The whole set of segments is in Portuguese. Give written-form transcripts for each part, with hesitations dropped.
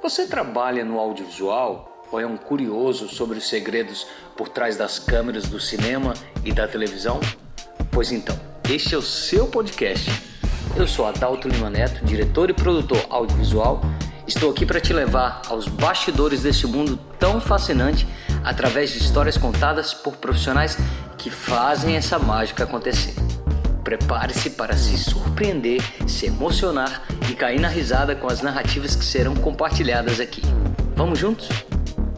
Você trabalha no audiovisual ou é um curioso sobre os segredos por trás das câmeras do cinema e da televisão? Pois então, este é o seu podcast. Eu sou Adalto Lima Neto, diretor e produtor audiovisual. Estou aqui para te levar aos bastidores deste mundo tão fascinante através de histórias contadas por profissionais que fazem essa mágica acontecer. Prepare-se para se surpreender, se emocionar e cair na risada com as narrativas que serão compartilhadas aqui. Vamos juntos?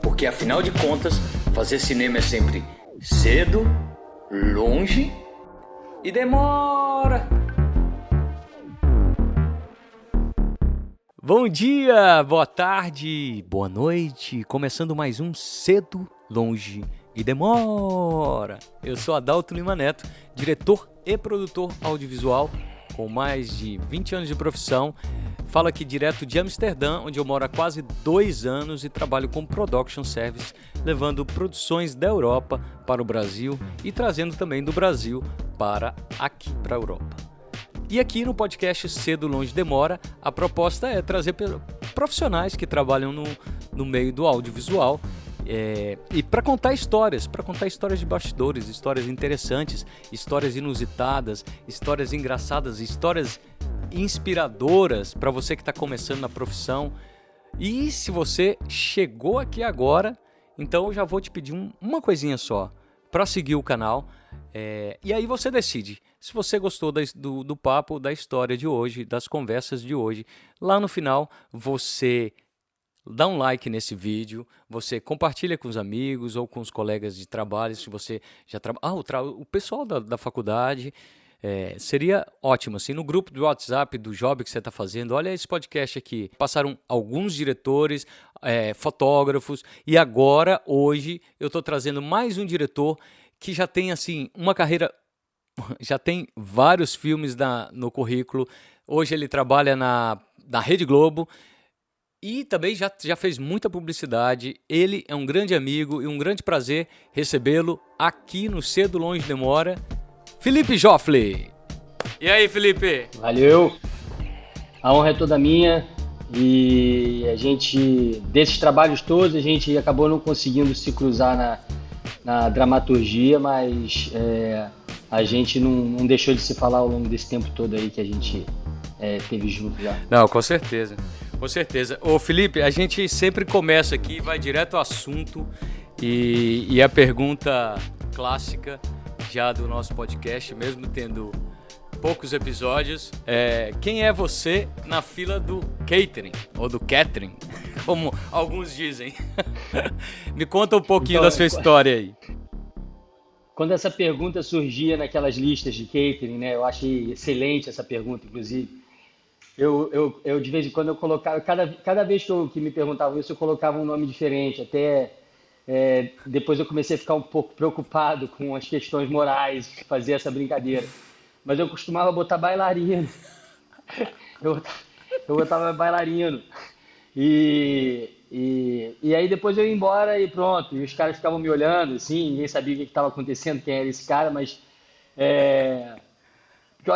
Porque afinal de contas, fazer cinema é sempre cedo, longe e demora. Bom dia, boa tarde, boa noite. Começando mais um Cedo, Longe e Demora. Eu sou Adalto Lima Neto, diretor e produtor audiovisual com mais de 20 anos de profissão. Falo aqui direto de Amsterdã, onde eu moro há quase 2 anos e trabalho com Production Service, levando produções da Europa para o Brasil e trazendo também do Brasil para aqui, para a Europa. E aqui no podcast Cedo, Longe, Demora, a proposta é trazer profissionais que trabalham no meio do audiovisual e para contar histórias de bastidores, histórias interessantes, histórias inusitadas, histórias engraçadas, histórias inspiradoras para você que está começando na profissão. E se você chegou aqui agora, então eu já vou te pedir uma coisinha só para seguir o canal. E aí você decide se você gostou do papo, da história de hoje, das conversas de hoje. Lá no final você dá um like nesse vídeo, você compartilha com os amigos ou com os colegas de trabalho, se você já trabalha. O pessoal da faculdade, seria ótimo, assim, no grupo do WhatsApp do job que você está fazendo, olha esse podcast aqui. Passaram alguns diretores, fotógrafos, e agora, hoje, eu estou trazendo mais um diretor que já tem, assim, uma carreira, já tem vários filmes no currículo. Hoje ele trabalha na Rede Globo, e também já fez muita publicidade. Ele é um grande amigo e um grande prazer recebê-lo aqui no Cedo, Longe, Demora. Felipe Joffre. E aí, Felipe? Valeu. A honra é toda minha. E a gente, desses trabalhos todos, a gente acabou não conseguindo se cruzar na dramaturgia, mas a gente não deixou de se falar ao longo desse tempo todo aí que a gente teve junto já. Não, com certeza. Com certeza. Ô Felipe, a gente sempre começa aqui, vai direto ao assunto e a pergunta clássica já do nosso podcast, mesmo tendo poucos episódios, quem é você na fila do catering, ou do catering, como alguns dizem? Me conta um pouquinho da sua história aí. Quando essa pergunta surgia naquelas listas de catering, né, eu achei excelente essa pergunta, inclusive. Eu de vez em quando eu colocava, cada vez que me perguntavam isso, eu colocava um nome diferente. Até depois eu comecei a ficar um pouco preocupado com as questões morais de fazer essa brincadeira. Mas eu costumava botar bailarino. Eu botava bailarino. E aí depois eu ia embora e pronto. E os caras ficavam me olhando, assim, ninguém sabia o que estava acontecendo, quem era esse cara, mas porque eu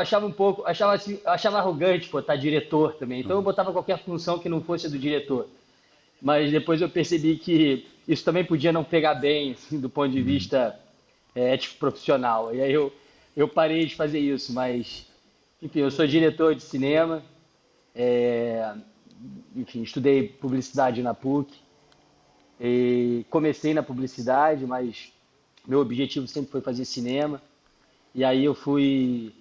achava arrogante botar diretor também. Então eu botava qualquer função que não fosse do diretor. Mas depois eu percebi que isso também podia não pegar bem, assim, do ponto de vista ético profissional. E aí eu parei de fazer isso. Mas, enfim, eu sou diretor de cinema. Enfim, estudei publicidade na PUC. E comecei na publicidade, mas meu objetivo sempre foi fazer cinema. E aí eu fui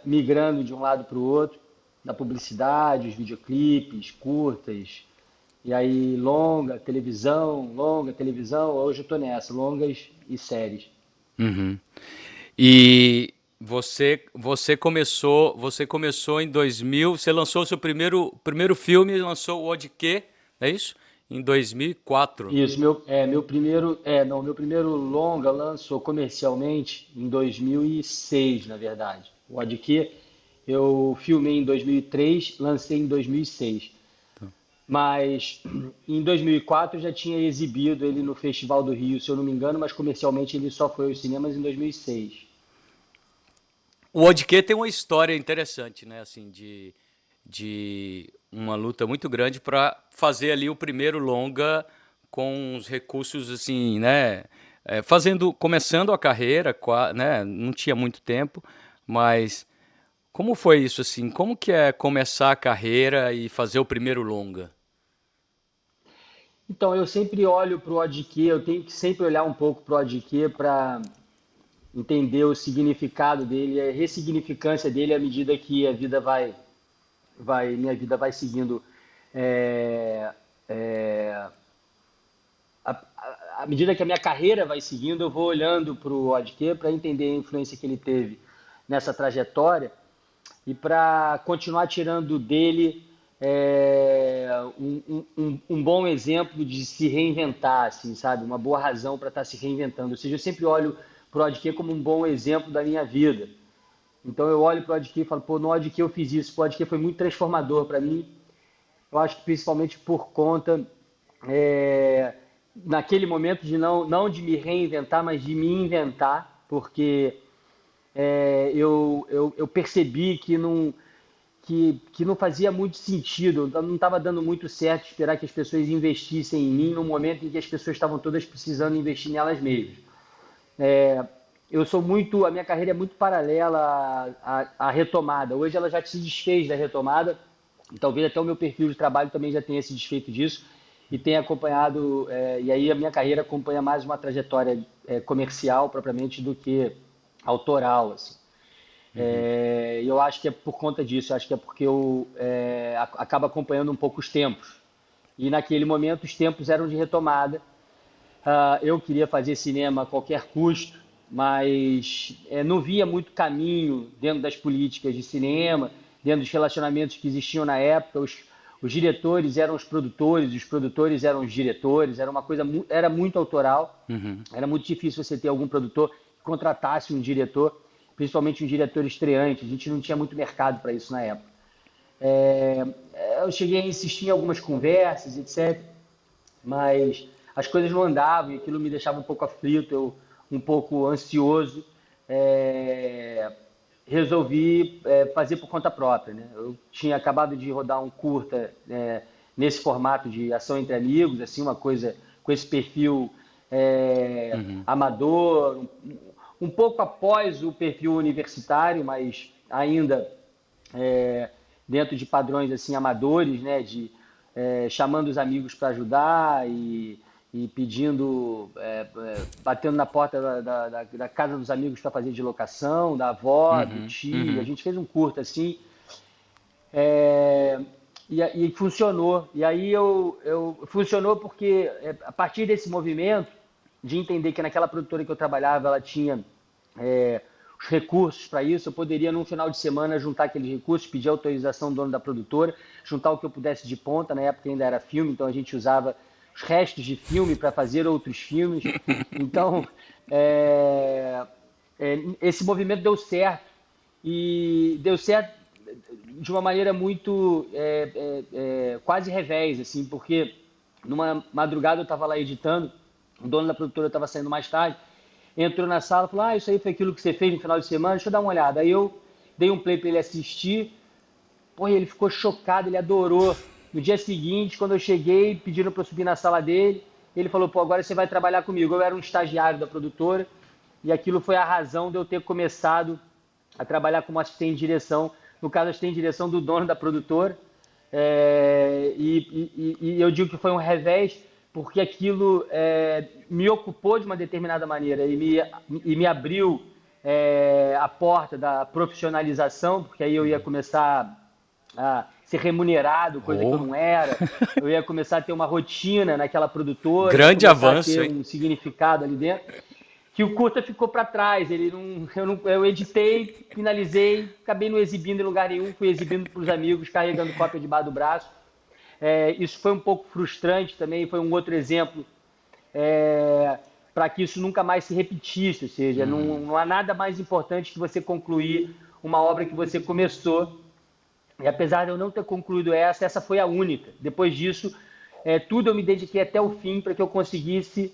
migrando de um lado para o outro, da publicidade, os videoclipes, curtas, e aí longa televisão, hoje eu estou nessa, longas e séries. Uhum. E você começou em 2000, você lançou o seu primeiro filme, lançou o Odquê, é isso? Em 2004. Isso, meu primeiro longa lançou comercialmente em 2006, na verdade. O Adquê eu filmei em 2003, lancei em 2006. Mas em 2004 eu já tinha exibido ele no Festival do Rio, se eu não me engano, mas comercialmente ele só foi aos cinemas em 2006. O Odquê tem uma história interessante, né? Assim, de uma luta muito grande para fazer ali o primeiro longa com os recursos assim, né? Começando a carreira, né? Não tinha muito tempo, mas como foi isso assim? Como que é começar a carreira e fazer o primeiro longa? Então, eu sempre olho para o ODQ, eu tenho que sempre olhar um pouco para o ODQ para entender o significado dele, a ressignificância dele à medida que a vida minha vida vai seguindo. É, é, à medida que a minha carreira vai seguindo, eu vou olhando para o ODQ para entender a influência que ele teve nessa trajetória e para continuar tirando dele um bom exemplo de se reinventar, assim, sabe? Uma boa razão para estar se reinventando. Ou seja, eu sempre olho para o ODQ como um bom exemplo da minha vida. Então eu olho para o ODQ e falo, pô, no ODQ eu fiz isso, o ODQ foi muito transformador para mim. Eu acho que principalmente por conta, é, naquele momento, de não de me reinventar, mas de me inventar, porque eu percebi que não fazia muito sentido, não estava dando muito certo esperar que as pessoas investissem em mim no momento em que as pessoas estavam todas precisando investir nelas mesmas. Eu sou muito, a minha carreira é muito paralela à retomada. Hoje ela já se desfez da retomada, talvez até o meu perfil de trabalho também já tenha se desfeito disso e tenha acompanhado, e aí a minha carreira acompanha mais uma trajetória comercial propriamente do que autoral, assim. E eu acho que é por conta disso, eu acho que é porque eu acabo acompanhando um pouco os tempos. E naquele momento os tempos eram de retomada. Eu queria fazer cinema a qualquer custo, mas não via muito caminho dentro das políticas de cinema, dentro dos relacionamentos que existiam na época. Os diretores eram os produtores eram os diretores, era uma coisa, era muito autoral, era muito difícil você ter algum produtor que contratasse um diretor, principalmente um diretor estreante. A gente não tinha muito mercado para isso na época. Eu cheguei a insistir em algumas conversas, etc., mas as coisas não andavam e aquilo me deixava um pouco aflito, um pouco ansioso. É, Resolvi fazer por conta própria, né? Eu tinha acabado de rodar um curta nesse formato de ação entre amigos, assim, uma coisa com esse perfil amador, um pouco após o perfil universitário, mas ainda é, dentro de padrões assim amadores, né, de chamando os amigos para ajudar e pedindo, batendo na porta da casa dos amigos para fazer de locação, da avó, do Uhum, tio. A uhum. gente fez um curto assim, é, e funcionou. E aí funcionou porque a partir desse movimento de entender que naquela produtora que eu trabalhava ela tinha os recursos para isso, eu poderia num final de semana juntar aqueles recursos, pedir autorização do dono da produtora, juntar o que eu pudesse de ponta, na época ainda era filme, então a gente usava os restos de filme para fazer outros filmes. Então, esse movimento deu certo, e deu certo de uma maneira muito quase revés, assim, porque numa madrugada eu estava lá editando, o dono da produtora estava saindo mais tarde, entrou na sala e falou, isso aí foi aquilo que você fez no final de semana, deixa eu dar uma olhada. Aí eu dei um play para ele assistir, pô, ele ficou chocado, ele adorou. No dia seguinte, quando eu cheguei, pediram para eu subir na sala dele, ele falou, pô, agora você vai trabalhar comigo. Eu era um estagiário da produtora, e aquilo foi a razão de eu ter começado a trabalhar como assistente de direção, no caso, assistente de direção do dono da produtora. E eu digo que foi um revés, porque aquilo me ocupou de uma determinada maneira e me abriu a porta da profissionalização, porque aí eu ia começar a ser remunerado, coisa que eu Oh, não era. Eu ia começar a ter uma rotina naquela produtora, ia grande começar a avanço, ter hein? um significado ali dentro que o curta ficou para trás. Eu editei, finalizei, acabei não exibindo em lugar nenhum, fui exibindo para os amigos, carregando cópia debaixo do braço. Isso foi um pouco frustrante também, foi um outro exemplo para que isso nunca mais se repetisse. Ou seja, não há nada mais importante que você concluir uma obra que você começou. E apesar de eu não ter concluído essa foi a única. Depois disso, tudo eu me dediquei até o fim para que eu conseguisse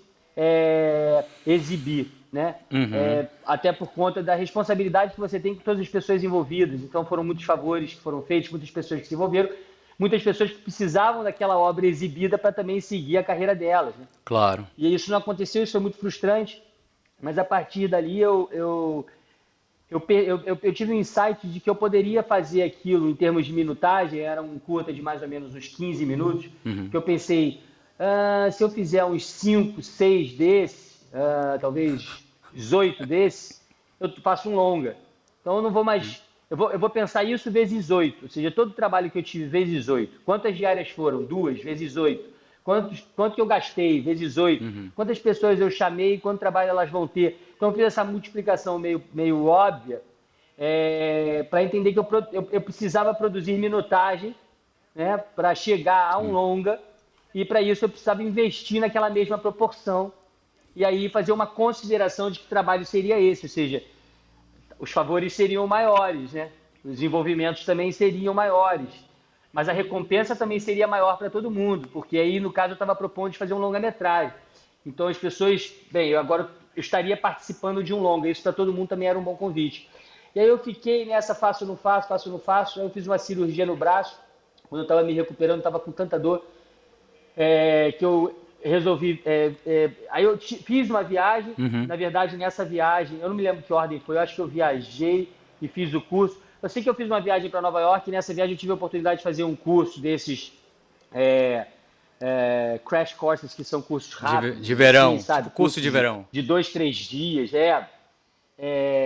exibir. né? Uhum. Até por conta da responsabilidade que você tem com todas as pessoas envolvidas. Então foram muitos favores que foram feitos, muitas pessoas que se envolveram, muitas pessoas que precisavam daquela obra exibida para também seguir a carreira delas, né? Claro. E isso não aconteceu, isso foi muito frustrante, mas a partir dali eu tive um insight de que eu poderia fazer aquilo em termos de minutagem, era um curta de mais ou menos uns 15 minutos, que eu pensei, se eu fizer uns 5, 6 desses, talvez 18 desses, eu faço um longa. Então eu não vou mais. Eu vou pensar isso vezes 8, ou seja, todo o trabalho que eu tive vezes 8. Quantas diárias foram? Duas, vezes 8. Quanto que eu gastei? Vezes 8. Quantas pessoas eu chamei? Quanto trabalho elas vão ter? Então eu fiz essa multiplicação meio óbvia para entender que eu precisava produzir minutagem, né, para chegar a um longa, e para isso eu precisava investir naquela mesma proporção e aí fazer uma consideração de que trabalho seria esse, ou seja, os favores seriam maiores, né? Os desenvolvimentos também seriam maiores, mas a recompensa também seria maior para todo mundo, porque aí no caso eu estava propondo de fazer um longa-metragem. Então as pessoas, bem, eu estaria participando de um longa, isso para todo mundo também era um bom convite. E aí eu fiquei nessa faço, não faço, faço, não faço. Aí eu fiz uma cirurgia no braço, quando eu estava me recuperando, estava com tanta dor, que eu resolvi. Aí eu fiz uma viagem, Uhum. na verdade, nessa viagem, eu não me lembro que ordem foi, eu acho que eu viajei e fiz o curso. Eu sei que eu fiz uma viagem para Nova York e nessa viagem eu tive a oportunidade de fazer um curso desses é, crash courses, que são cursos De rápidos, assim, verão, sabe? tipo curso Cursos de verão. de 2, 3 dias,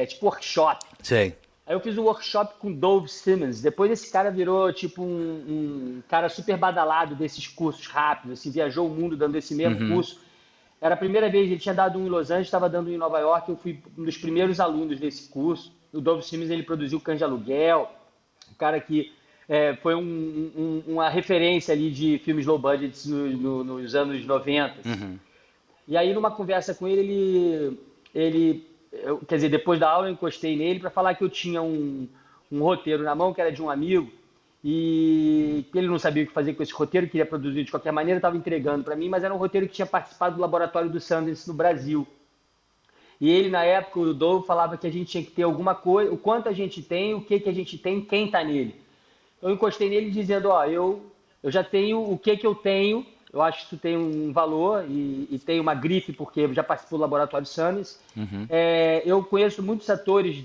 tipo workshop. Sei. Aí eu fiz um workshop com Dove Simmons. Depois esse cara virou tipo um cara super badalado desses cursos rápidos, assim, viajou o mundo dando esse mesmo Uhum. curso. Era a primeira vez, ele tinha dado um em Los Angeles, estava dando um em Nova York, eu fui um dos primeiros alunos desse curso. O Dove Simmons, ele produziu Cães de Aluguel, um cara que foi uma referência ali de filmes low budget nos anos 90. Uhum. E aí, numa conversa com quer dizer, depois da aula eu encostei nele para falar que eu tinha um roteiro na mão que era de um amigo e que ele não sabia o que fazer com esse roteiro, queria produzir de qualquer maneira, estava entregando para mim, mas era um roteiro que tinha participado do laboratório do Sundance no Brasil. E ele, na época, o Dove, falava que a gente tinha que ter alguma coisa, o quanto a gente tem, o que, que a gente tem, quem está nele. Eu encostei nele dizendo, eu já tenho o que, que eu tenho, eu acho que isso tem um valor e tem uma grife, porque eu já participou do Laboratório Summits. Uhum. Eu conheço muitos atores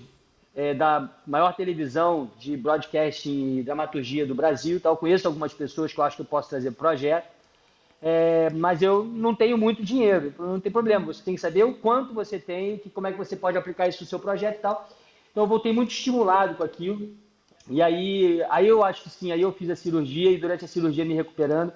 da maior televisão de broadcasting e dramaturgia do Brasil, então eu conheço algumas pessoas que eu acho que eu posso trazer para o projeto, mas eu não tenho muito dinheiro, não tem problema, você tem que saber o quanto você tem, como é que você pode aplicar isso no seu projeto e tal. Então eu voltei muito estimulado com aquilo, e aí eu acho que sim, aí eu fiz a cirurgia e durante a cirurgia me recuperando,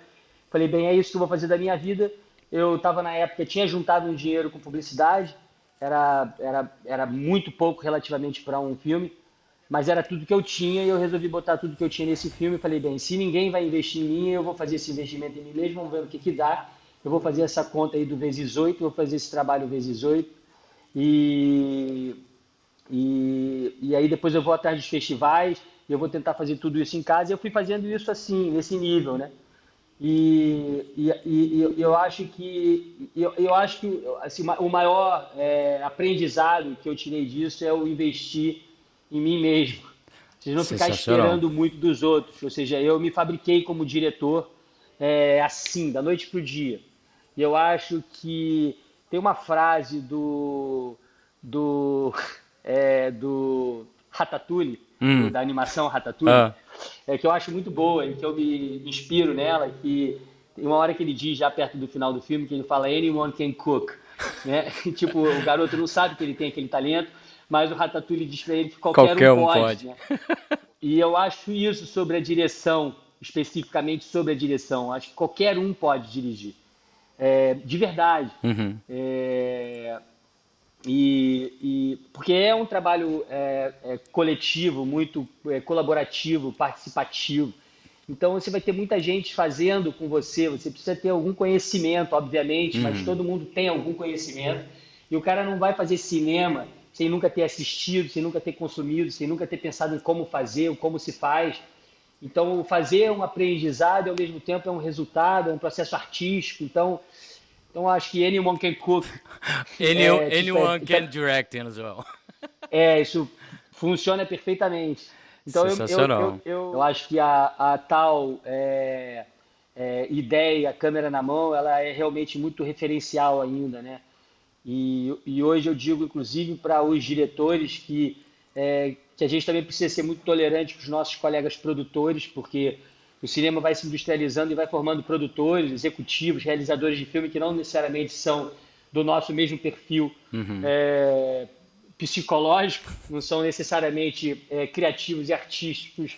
falei, bem, é isso que eu vou fazer da minha vida. Eu estava na época, tinha juntado um dinheiro com publicidade, era muito pouco relativamente para um filme, mas era tudo que eu tinha e eu resolvi botar tudo que eu tinha nesse filme. Falei, bem, se ninguém vai investir em mim, eu vou fazer esse investimento em mim mesmo, vamos ver o que que dá. Eu vou fazer essa conta aí do vezes 8, vou fazer esse trabalho vezes 8 e, e aí depois eu vou atrás dos festivais, e eu vou tentar fazer tudo isso em casa. E eu fui fazendo isso assim, nesse nível, né? E eu acho que assim, o maior aprendizado que eu tirei disso é o investir em mim mesmo. Ou seja, não ficar Sensacional. esperando muito dos outros. Ou seja, eu me fabriquei como diretor assim, da noite para o dia. E eu acho que tem uma frase do, do Ratatouille, Hum. da animação Ratatouille, Ah. que eu acho muito boa e que eu me inspiro nela, que tem uma hora que ele diz, já perto do final do filme, que ele fala "Anyone can cook", né? Tipo, o garoto não sabe que ele tem aquele talento, mas o Ratatouille diz para ele que qualquer um Qualquer um pode, pode. né? E eu acho isso sobre a direção, especificamente sobre a direção. Acho que qualquer um pode dirigir, de verdade. Uhum. É, porque é um trabalho coletivo, muito colaborativo, participativo. Então você vai ter muita gente fazendo com você. Você precisa ter algum conhecimento, obviamente, mas Uhum. todo mundo tem algum conhecimento. E o cara não vai fazer cinema sem nunca ter assistido, sem nunca ter consumido, sem nunca ter pensado em como fazer, ou como se faz. Então fazer é um aprendizado e ao mesmo tempo é um resultado, é um processo artístico. Então Então acho que anyone can cook. Tipo, Anyone can direct as well. isso funciona perfeitamente. Então Sensacional. eu acho que a tal ideia, câmera na mão, ela é realmente muito referencial ainda, né? E hoje eu digo, inclusive, para os diretores que a gente também precisa ser muito tolerante com os nossos colegas produtores, porque o cinema vai se industrializando e vai formando produtores, executivos, realizadores de filme que não necessariamente são do nosso mesmo perfil é, psicológico, não são necessariamente criativos e artísticos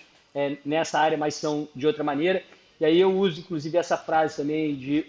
nessa área, mas são de outra maneira. E aí eu uso, inclusive, essa frase também de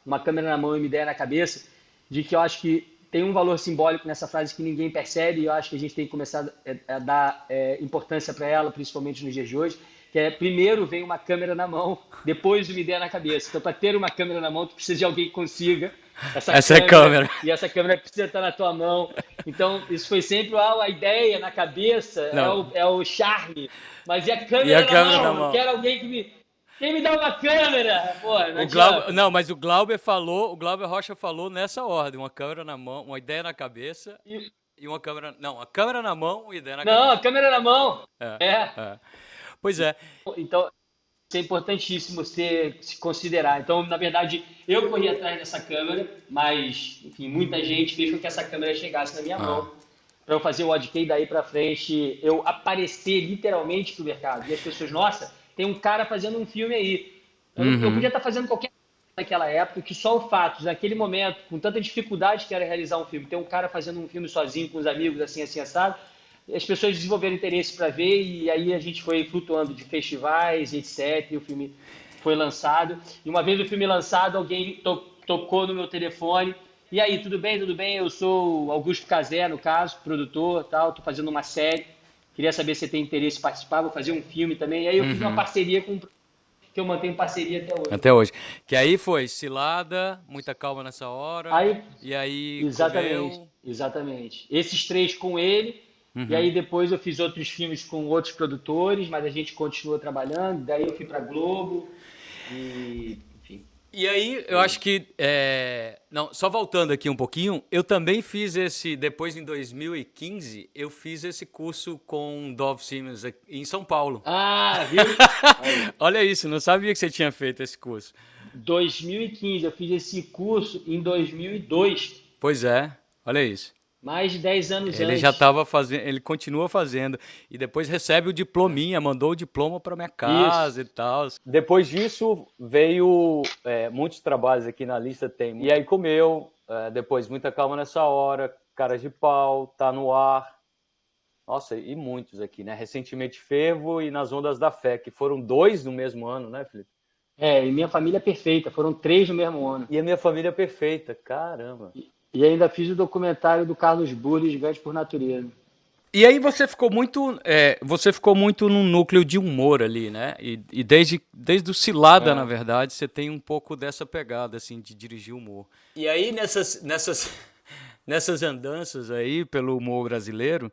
uma câmera na mão e uma ideia na cabeça, de que eu acho que tem um valor simbólico nessa frase que ninguém percebe e eu acho que a gente tem que começar a dar importância para ela, principalmente nos dias de hoje, que é primeiro vem uma câmera na mão, depois uma ideia na cabeça. Então, para ter uma câmera na mão, tu precisa de alguém que consiga essa Essa é a câmera, câmera. e essa câmera precisa estar na tua mão. Então, isso foi sempre a ideia na cabeça, Não. é o charme, mas e a E a câmera na câmera na mão? Eu mão. quero alguém que me... Quem me dá uma câmera? Pô, não O Glauber, adianta. não, mas o Glauber falou, o Glauber Rocha falou nessa ordem, uma câmera na mão, uma ideia na cabeça E- e uma câmera, não, a câmera na mão, uma ideia na Não, a cabeça. câmera na mão. É, É. é. Pois é. Então, isso é importantíssimo você se considerar. Então, na verdade, eu corri atrás dessa câmera, mas, enfim, muita gente fez com que essa câmera chegasse na minha Ah. mão para eu fazer o Oddkey daí para frente, eu aparecer literalmente pro mercado. E as pessoas, nossa, tem um cara fazendo um filme aí. Eu podia estar fazendo qualquer coisa naquela época, que só o fato, naquele momento, com tanta dificuldade que era realizar um filme, ter um cara fazendo um filme sozinho, com os amigos, assim, assim, assado, as pessoas desenvolveram interesse para ver e aí a gente foi flutuando de festivais, etc. E o filme foi lançado. E uma vez o filme lançado, alguém tocou no meu telefone. E aí, tudo bem? Tudo bem? Eu sou Augusto Cazé, no caso, produtor, tal. Tô fazendo uma série. Queria saber se você tem interesse em participar. Vou fazer um filme também. E aí eu fiz uma parceria com que eu mantenho parceria até hoje. Até hoje. Que aí foi cilada, muita calma nessa hora, Aí, e aí exatamente, comeu. exatamente. Esses três com ele. E aí depois eu fiz outros filmes com outros produtores, mas a gente continua trabalhando. Daí eu fui para Globo e, enfim, E aí, eu é acho isso. que. Não, só voltando aqui um pouquinho, eu também fiz esse. Depois, em 2015, eu fiz esse curso com Dove Simmons aqui em São Paulo. Ah, viu? Aí, Olha isso, não sabia que você tinha feito esse curso. 2015, eu fiz esse curso em 2002, Pois é, olha isso. mais de 10 anos Ele já antes. estava fazendo, ele continua fazendo. E depois recebe o diplominha, mandou o diploma para minha Isso. casa e tal. Depois disso, veio muitos trabalhos aqui na lista. Tem. E aí comeu, depois Muita Calma Nessa Hora, Caras de Pau, Tá no Ar. Nossa, e muitos aqui, né? Recentemente Fervo e Nas Ondas da Fé, que foram dois no mesmo ano, né, Felipe? E minha família é perfeita, foram três no mesmo ano. E a Minha Família Perfeita, caramba. E ainda fiz o documentário do Carlos Burles, Gigante por Natureza. E aí você ficou muito num núcleo de humor ali, né? E desde o Cilada, na É. verdade, você tem um pouco dessa pegada, assim, de dirigir humor. E aí, nessas andanças aí pelo humor brasileiro,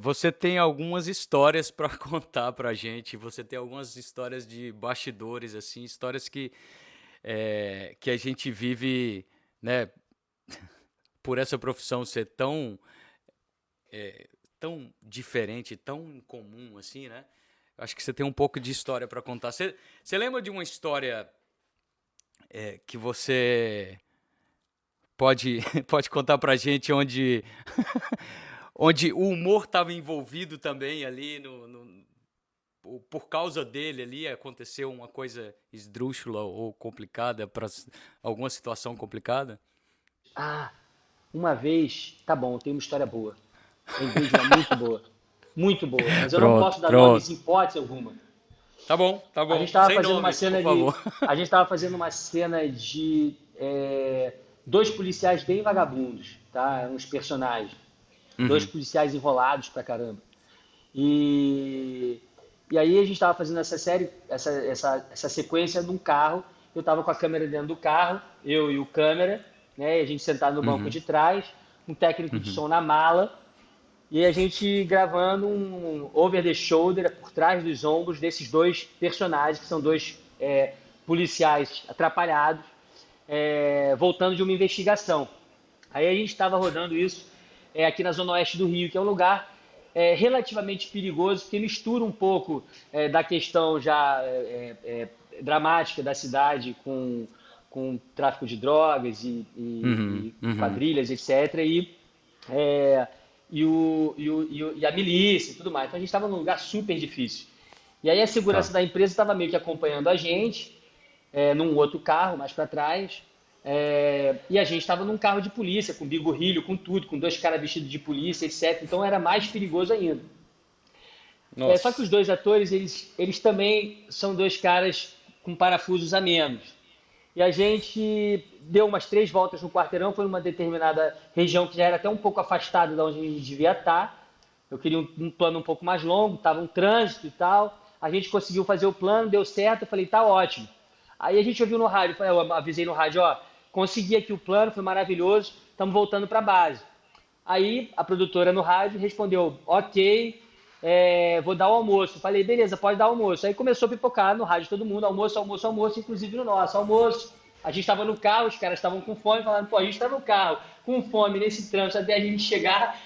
você tem algumas histórias para contar pra gente. Você tem algumas histórias de bastidores, assim, histórias que a gente vive, né? Por essa profissão ser tão diferente, tão incomum assim, né? Acho que você tem um pouco de história para contar. Você lembra de uma história que você pode, pode contar pra gente onde o humor estava envolvido também ali por causa dele ali aconteceu uma coisa esdrúxula ou complicada para alguma situação complicada? Ah, uma vez, tá bom, tem uma história boa. Lembrei de uma muito boa. Muito boa, mas eu não Pronto, posso dar pronto. nomes em hipótese alguma. Tá A gente bom. estava Sem fazendo uma nomes, por cena de. favor. A gente estava fazendo uma cena de dois policiais bem vagabundos, tá? Uns personagens. Dois policiais enrolados pra caramba. E, e aí a gente estava fazendo essa série, essa sequência num carro. Eu estava com a câmera dentro do carro, eu e o câmera, né? A gente sentado no banco de trás, um técnico de som na mala. E a gente gravando um over the shoulder, por trás dos ombros desses dois personagens, que são dois policiais atrapalhados. voltando de uma investigação. Aí a gente estava rodando isso aqui na Zona Oeste do Rio, que é um lugar relativamente perigoso, porque mistura um pouco da questão já dramática da cidade com tráfico de drogas Uhum, e uhum. quadrilhas, etc. É, e a milícia e tudo mais. Então a gente estava num lugar super difícil. E aí a segurança Tá. da empresa estava meio que acompanhando a gente, num outro carro mais para trás. E a gente estava num carro de polícia, com bigorrilho, com tudo, com dois caras vestidos de polícia, etc. Então era mais perigoso ainda. Só que os Nossa. dois atores, eles também são dois caras com parafusos a menos. E a gente deu umas 3 voltas no quarteirão, foi numa determinada região que já era até um pouco afastada de onde a gente devia estar. Eu queria um plano um pouco mais longo, estava um trânsito e tal. A gente conseguiu fazer o plano, deu certo, eu falei, tá ótimo. Aí a gente ouviu no rádio, eu avisei no rádio, ó, consegui aqui o plano, foi maravilhoso, estamos voltando para a base. Aí a produtora no rádio respondeu, ok, vou dar o almoço. Falei, beleza, pode dar o almoço. Aí começou a pipocar no rádio todo mundo, almoço, almoço, almoço, inclusive no nosso, almoço. A gente estava no carro, os caras estavam com fome, falando, pô, a gente está no carro, com fome, nesse trânsito, até a gente chegar,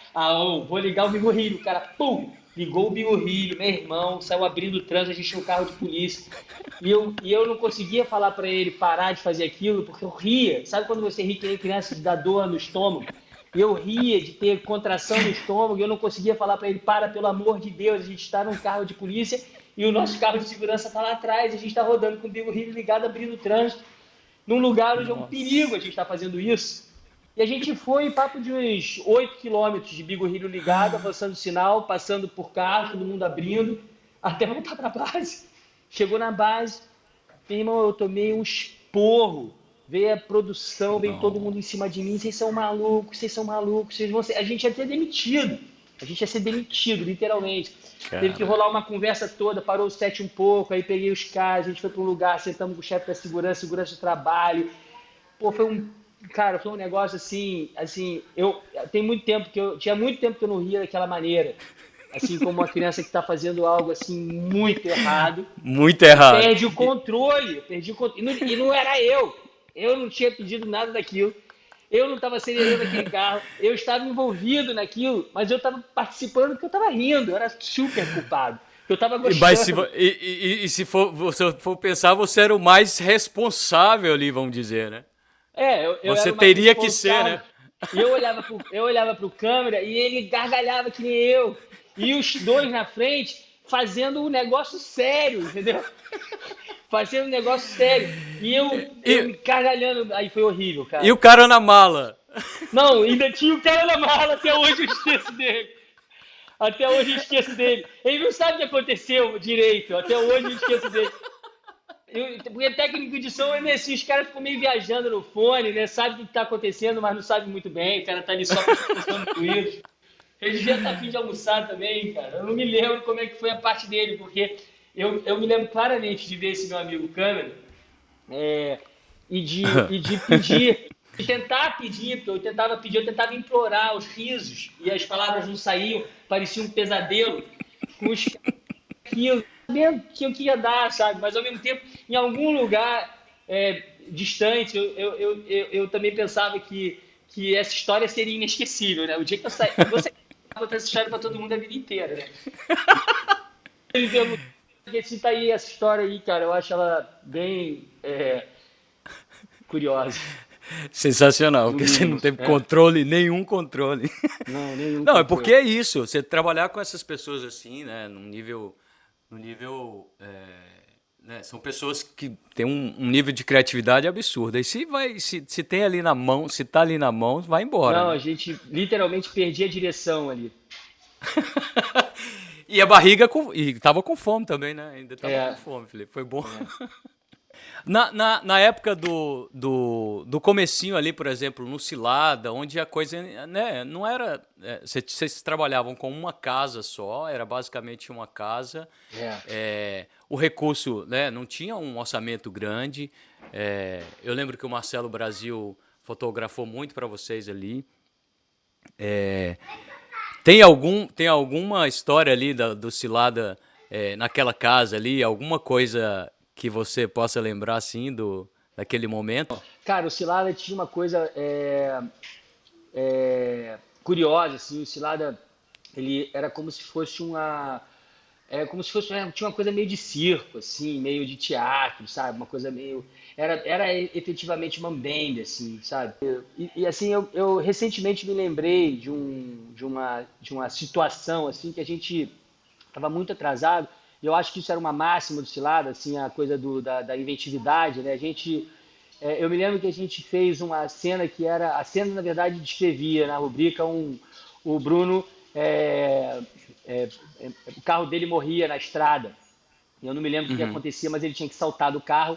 vou ligar o bigorrilho. O cara, pum, ligou o bigorrilho, meu irmão, saiu abrindo o trânsito, a gente tinha um carro de polícia. E eu não conseguia falar para ele parar de fazer aquilo, porque eu ria. Sabe quando você ri que nem criança, de dar dor no estômago? E eu ria de ter contração no estômago, e eu não conseguia falar para ele, para, pelo amor de Deus, a gente está num carro de polícia e o nosso carro de segurança está lá atrás, a gente está rodando com o bigorrilho ligado, abrindo o trânsito, num lugar onde é um perigo a Nossa. gente estar fazendo isso. E a gente foi em papo de uns 8 quilômetros de bigorrilho ligado, avançando o sinal, passando por carro, todo mundo abrindo, até voltar para a base. Chegou na base, meu irmão, eu tomei um esporro. Veio a produção, veio todo mundo em Não. cima de mim. Vocês são malucos, vocês são malucos. Vocês vão ser... A gente ia ser demitido. A gente ia ser demitido, literalmente. Teve que Cara. rolar uma conversa toda, parou o set um pouco, aí peguei os caras, a gente foi para um lugar, sentamos com o chefe da segurança, segurança do trabalho. Pô, cara, foi um negócio assim, tinha muito tempo que eu não ria daquela maneira. Assim como uma criança que está fazendo algo assim muito errado Muito e errado. perde o controle. Perdi o controle. E não era eu. Eu não tinha pedido nada daquilo. Eu não estava acelerando aquele carro. Eu estava envolvido naquilo, mas eu estava participando porque eu estava rindo. Eu era super culpado. Eu estava Mas se, gostando. e se for, você for pensar, você era o mais responsável ali, vamos dizer, né? Eu Você era o mais teria que ser, responsável. né? E eu olhava pro câmera e ele gargalhava que nem eu. E os dois na frente fazendo um negócio sério, entendeu? Fazendo um negócio sério. E eu E, me gargalhando. Aí foi horrível, e cara. o cara na mala. Não, ainda tinha o cara na mala, até hoje eu esqueço dele. Até hoje eu esqueço dele. Ele não sabe o que aconteceu direito. Até hoje eu esqueço dele. Porque técnico de som é assim, os caras ficam meio viajando no fone, né? Sabe o que tá acontecendo, mas não sabe muito bem. O cara tá ali só prestando fluidos. Ele devia estar a fim de almoçar também, cara. Eu não me lembro como é que foi a parte dele, porque eu me lembro claramente de ver esse meu amigo câmera e de pedir, de tentar pedir, porque eu tentava pedir, eu tentava implorar os risos e as palavras não saíam, parecia um pesadelo com os aquilo, sabendo que eu queria dar, sabe? Mas ao mesmo tempo, em algum lugar distante, eu também pensava que essa história seria inesquecível, né? O dia que eu saí, você contar essa história para todo mundo a vida inteira, né? Ele perguntou se tá aí essa história aí, cara. Eu acho ela bem curiosa, Sensacional, no porque você não mínimo. teve controle, nenhum controle. Não, nenhum Não, é porque controle. é isso. Você trabalhar com essas pessoas assim, né, né, são pessoas que têm um nível de criatividade absurdo. E se tem ali na mão, se tá ali na mão, vai embora, Não, a né? gente literalmente perdia a direção ali. E a barriga e tava com fome também, né? Ainda tava com É, fome, Felipe. Foi bom. é. Na época do comecinho ali, por exemplo, no Cilada, onde a coisa, né, não era... Vocês trabalhavam com uma casa só, era basicamente uma casa. É. O recurso, né, não tinha um orçamento grande. Eu lembro que o Marcelo Brasil fotografou muito para vocês ali. Tem alguma história ali do Cilada naquela casa ali, alguma coisa que você possa lembrar assim daquele momento? Cara, o Cilada tinha uma coisa curiosa, assim, o Cilada, ele era como se fosse como se fosse, tinha uma coisa meio de circo, assim, meio de teatro, sabe? Uma coisa meio, era efetivamente mambembe, assim, sabe? Assim, eu recentemente me lembrei de uma situação, assim, que a gente estava muito atrasado, e eu acho que isso era uma máxima do Cilada, assim, a coisa da inventividade, né? Eu me lembro que a gente fez uma cena que era, a cena na verdade descrevia na rubrica o Bruno, é, é, o carro dele morria na estrada. Eu não me lembro o que Uhum. acontecia, mas ele tinha que saltar do carro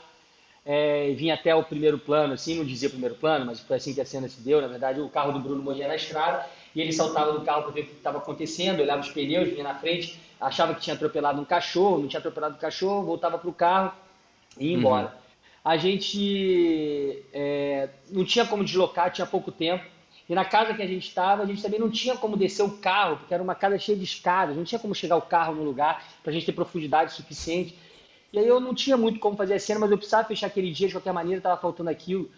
e vinha até o primeiro plano, assim, não dizia primeiro plano, mas foi assim que a cena se deu. Na verdade, o carro do Bruno morria na estrada e ele saltava do carro para ver o que estava acontecendo, olhava os pneus, vinha na frente, achava que tinha atropelado um cachorro, não tinha atropelado um cachorro, voltava para o carro e ia Uhum. embora. A gente não tinha como deslocar, tinha pouco tempo. E na casa que a gente estava, a gente também não tinha como descer o carro, porque era uma casa cheia de escadas, não tinha como chegar o carro no lugar para a gente ter profundidade suficiente. E aí eu não tinha muito como fazer a cena, mas eu precisava fechar aquele dia de qualquer maneira, estava faltando aquilo.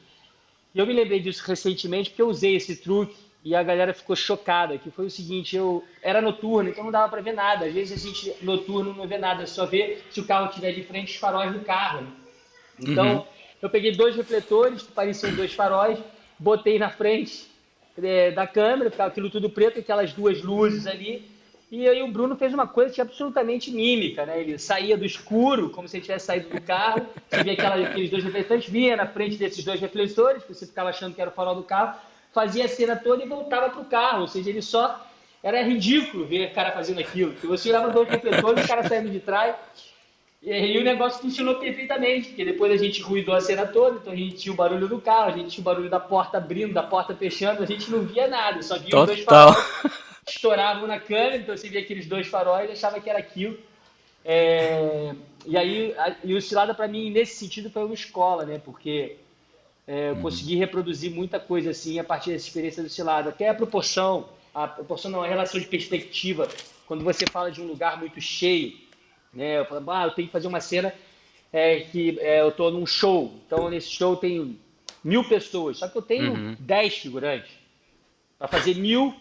E eu me lembrei disso recentemente porque eu usei esse truque e a galera ficou chocada, que foi o seguinte, eu era noturno, então não dava para ver nada. Às vezes a gente noturno não vê nada, só vê se o carro estiver de frente os faróis do carro, né? Uhum. Então, eu peguei dois refletores que pareciam dois faróis, botei na frente da câmera, ficava aquilo tudo preto, aquelas duas luzes ali. E aí o Bruno fez uma coisa que é absolutamente mímica, né? Ele saía do escuro, como se ele tivesse saído do carro. Você via aqueles dois refletores, via na frente desses dois refletores, que você ficava achando que era o farol do carro, fazia a cena toda e voltava para o carro. Ou seja, ele só. Era ridículo ver o cara fazendo aquilo. Porque você olhava dois refletores, o cara saindo de trás. E aí o negócio funcionou perfeitamente, porque depois a gente ruidou a cena toda, então a gente tinha o barulho do carro, a gente tinha o barulho da porta abrindo, da porta fechando, a gente não via nada, só via os dois Total. faróis estouravam na câmera, então você via aqueles dois faróis e achava que era aquilo. E aí, e o Cilada para mim nesse sentido foi uma escola, né? Porque eu Uhum. consegui reproduzir muita coisa assim a partir dessa experiência do Cilada, até a proporção não, a relação de perspectiva, quando você fala de um lugar muito cheio, né? Eu falo, eu tenho que fazer uma cena eu estou num show, então nesse show tem 1.000 pessoas, só que eu tenho Uhum. 10 figurantes para fazer 1.000.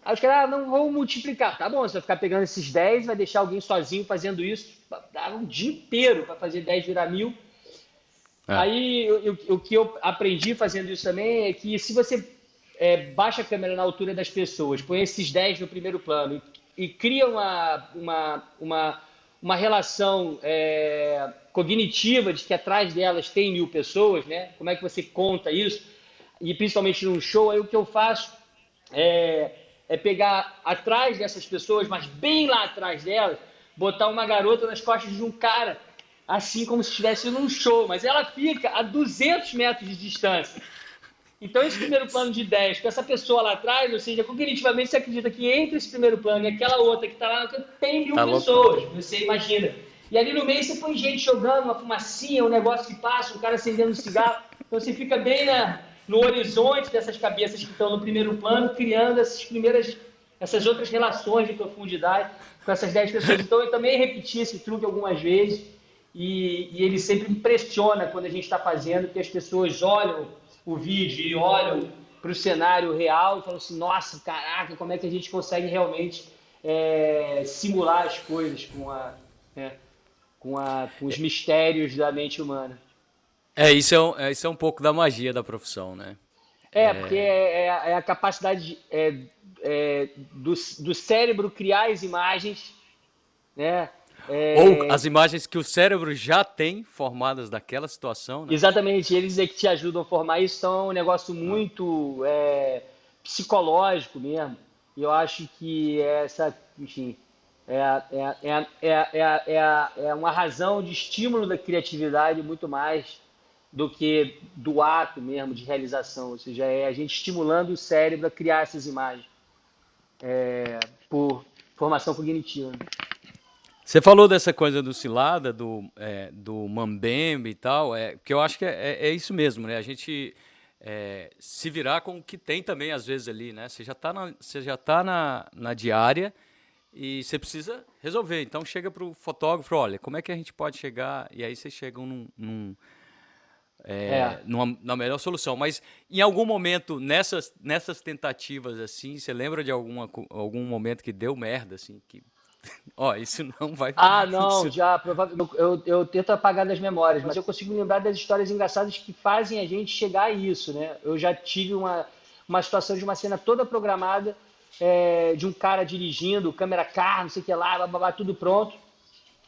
Aí os caras, não vão multiplicar. Tá bom, você vai ficar pegando esses 10, vai deixar alguém sozinho fazendo isso, dá um dia inteiro para fazer 10 virar 1.000. É. Aí o que eu aprendi fazendo isso também é que se você baixa a câmera na altura das pessoas, põe esses 10 no primeiro plano e cria uma relação cognitiva de que atrás delas tem 1.000 pessoas, né? Como é que você conta isso? E principalmente num show, aí o que eu faço é pegar atrás dessas pessoas, mas bem lá atrás delas, botar uma garota nas costas de um cara, assim como se estivesse num show, mas ela fica a 200 metros de distância. Então, esse primeiro plano de 10, com essa pessoa lá atrás, ou seja, cognitivamente você acredita que entre esse primeiro plano e aquela outra que está lá, tem mil Tá lotado. pessoas, você imagina. E ali no meio você põe gente jogando, uma fumacinha, um negócio que passa, um cara acendendo um cigarro. Então você fica bem no horizonte dessas cabeças que estão no primeiro plano, criando essas outras relações de profundidade com essas 10 pessoas. Então eu também repeti esse truque algumas vezes e ele sempre impressiona quando a gente está fazendo, que as pessoas olham o vídeo e olham para o cenário real e falam assim, nossa, caraca, como é que a gente consegue realmente simular as coisas né, com os mistérios da mente humana. Isso é um pouco da magia da profissão, né? Porque é a capacidade do cérebro criar as imagens, né? Ou É, as imagens que o cérebro já tem formadas daquela situação, né? Exatamente, eles é que te ajudam a formar isso, então é um negócio Ah. muito psicológico mesmo. E eu acho que enfim, é uma razão de estímulo da criatividade muito mais do que do ato mesmo de realização. Ou seja, é a gente estimulando o cérebro a criar essas imagens por formação cognitiva. Você falou dessa coisa do Cilada, do Mambembe e tal, que eu acho que é isso mesmo, né? A gente se virar com o que tem também, às vezes, ali, né? Você já tá na diária e você precisa resolver. Então chega pro fotógrafo, olha, como é que a gente pode chegar? E aí vocês chegam É. na melhor solução. Mas em algum momento, nessas tentativas assim, você lembra de algum momento que deu merda, assim, que, ó, isso não vai. Ah, não, Isso, já, provavelmente. Eu tento apagar das memórias, mas eu consigo lembrar das histórias engraçadas que fazem a gente chegar a isso, né? Eu já tive uma situação de uma cena toda programada, de um cara dirigindo, câmera car, não sei o que lá, babá, tudo pronto.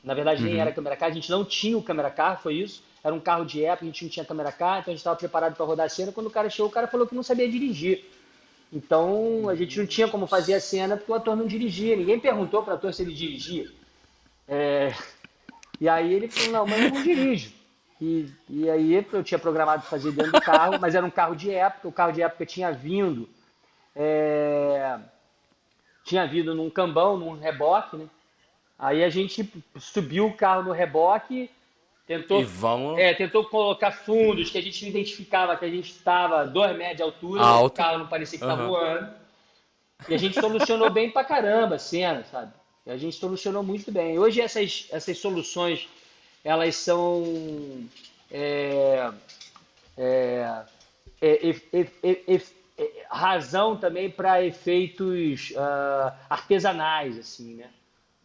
Na verdade, nem era uhum, câmera car, a gente não tinha o câmera car, foi isso. Era um carro de época, a gente não tinha câmera car, então a gente estava preparado para rodar a cena. Quando o cara chegou, o cara falou que não sabia dirigir. Então a gente não tinha como fazer a nossa. cena porque o ator não dirigia. Ninguém perguntou para o ator se ele dirigia. E aí ele falou, não, mas eu não dirijo. E aí eu tinha programado fazer dentro do carro, mas era um carro de época, o carro de época é, tinha vindo num cambão, num reboque, né? Aí a gente subiu o carro no reboque, E tentou, vamos tentou colocar fundos que a gente identificava que a gente estava 2 metros de altura, mas o alto. carro não parecia que estava Aham. voando. E a gente solucionou bem pra caramba a cena, sabe? E a gente solucionou muito bem. Hoje essas soluções, elas são é, é, razão também para efeitos artesanais, assim, né?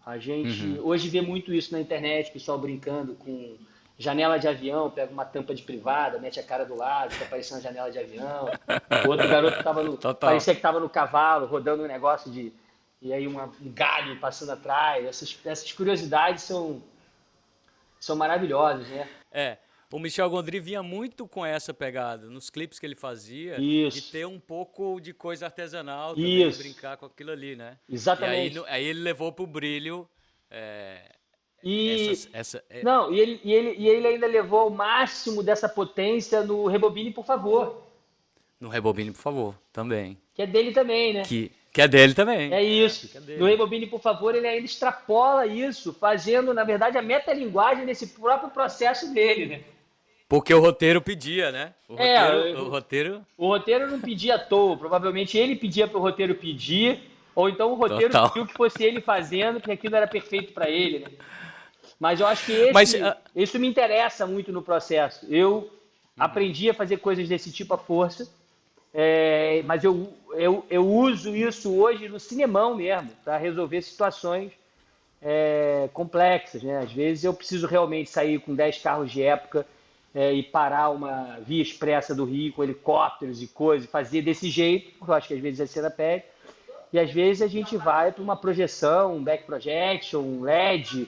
A gente Uhum. hoje vê muito isso na internet, pessoal brincando com janela de avião, pega uma tampa de privada, mete a cara do lado, fica parecendo uma janela de avião. O outro garoto Total. parecia que estava no cavalo, rodando um negócio de. E aí um galho passando atrás. Essas curiosidades são maravilhosas, né? É, o Michel Gondry vinha muito com essa pegada nos clipes que ele fazia, de Isso, ter um pouco de coisa artesanal também, isso, brincar com aquilo ali, né? E aí, exatamente. aí ele levou pro brilho é, E essa não, e ele ainda levou ao máximo dessa potência no Rebobine, por favor, no Rebobine, por favor, também. que é dele também, né? Que é dele também. É É, isso. que é No dele. Rebobine, por favor, ele ainda extrapola isso, fazendo, na verdade, a metalinguagem desse próprio processo dele, né? Porque o roteiro pedia, né? É, O roteiro o roteiro não pedia à toa, provavelmente ele pedia para o roteiro pedir, ou então o roteiro total. pediu que fosse ele fazendo, porque aquilo era perfeito para ele, né? Mas eu acho que Mas isso me interessa muito no processo. Eu aprendi a fazer coisas desse tipo à força, mas eu uso isso hoje no cinemão mesmo, para resolver situações complexas, né? Às vezes eu preciso realmente sair com 10 carros de época e parar uma via expressa do Rio com helicópteros e coisas, fazer desse jeito, porque eu acho que às vezes a cena pede, e às vezes a gente vai para uma projeção, um back projection, um LED,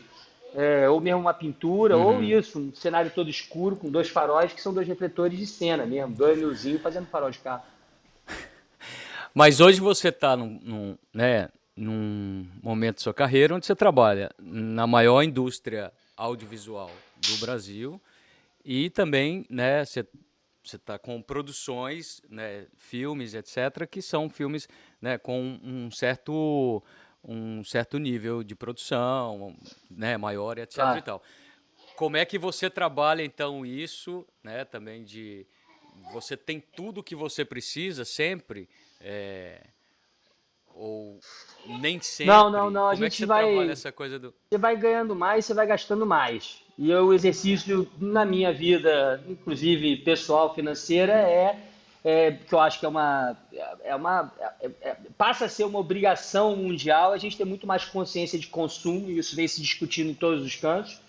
ou mesmo uma pintura, ou uhum. isso, um cenário todo escuro com 2 faróis que são 2 refletores de cena mesmo, 2 milzinhos fazendo farol de carro. Mas hoje você está né, num momento da sua carreira onde você trabalha na maior indústria audiovisual do Brasil e também, né, você está com produções, né, filmes, etc., que são filmes, né, com um certo nível de produção, né, maior, etc. e Claro. tal. Como é que você trabalha então isso, né, também de você tem tudo que você precisa sempre, é, ou nem Não, não, sempre? não. A Como é que gente você trabalha vai. essa coisa do. Você vai ganhando mais, você vai gastando mais. E o exercício na minha vida, inclusive pessoal, financeira, que eu acho que passa a ser uma obrigação mundial a gente ter muito mais consciência de consumo, e isso vem se discutindo em todos os cantos,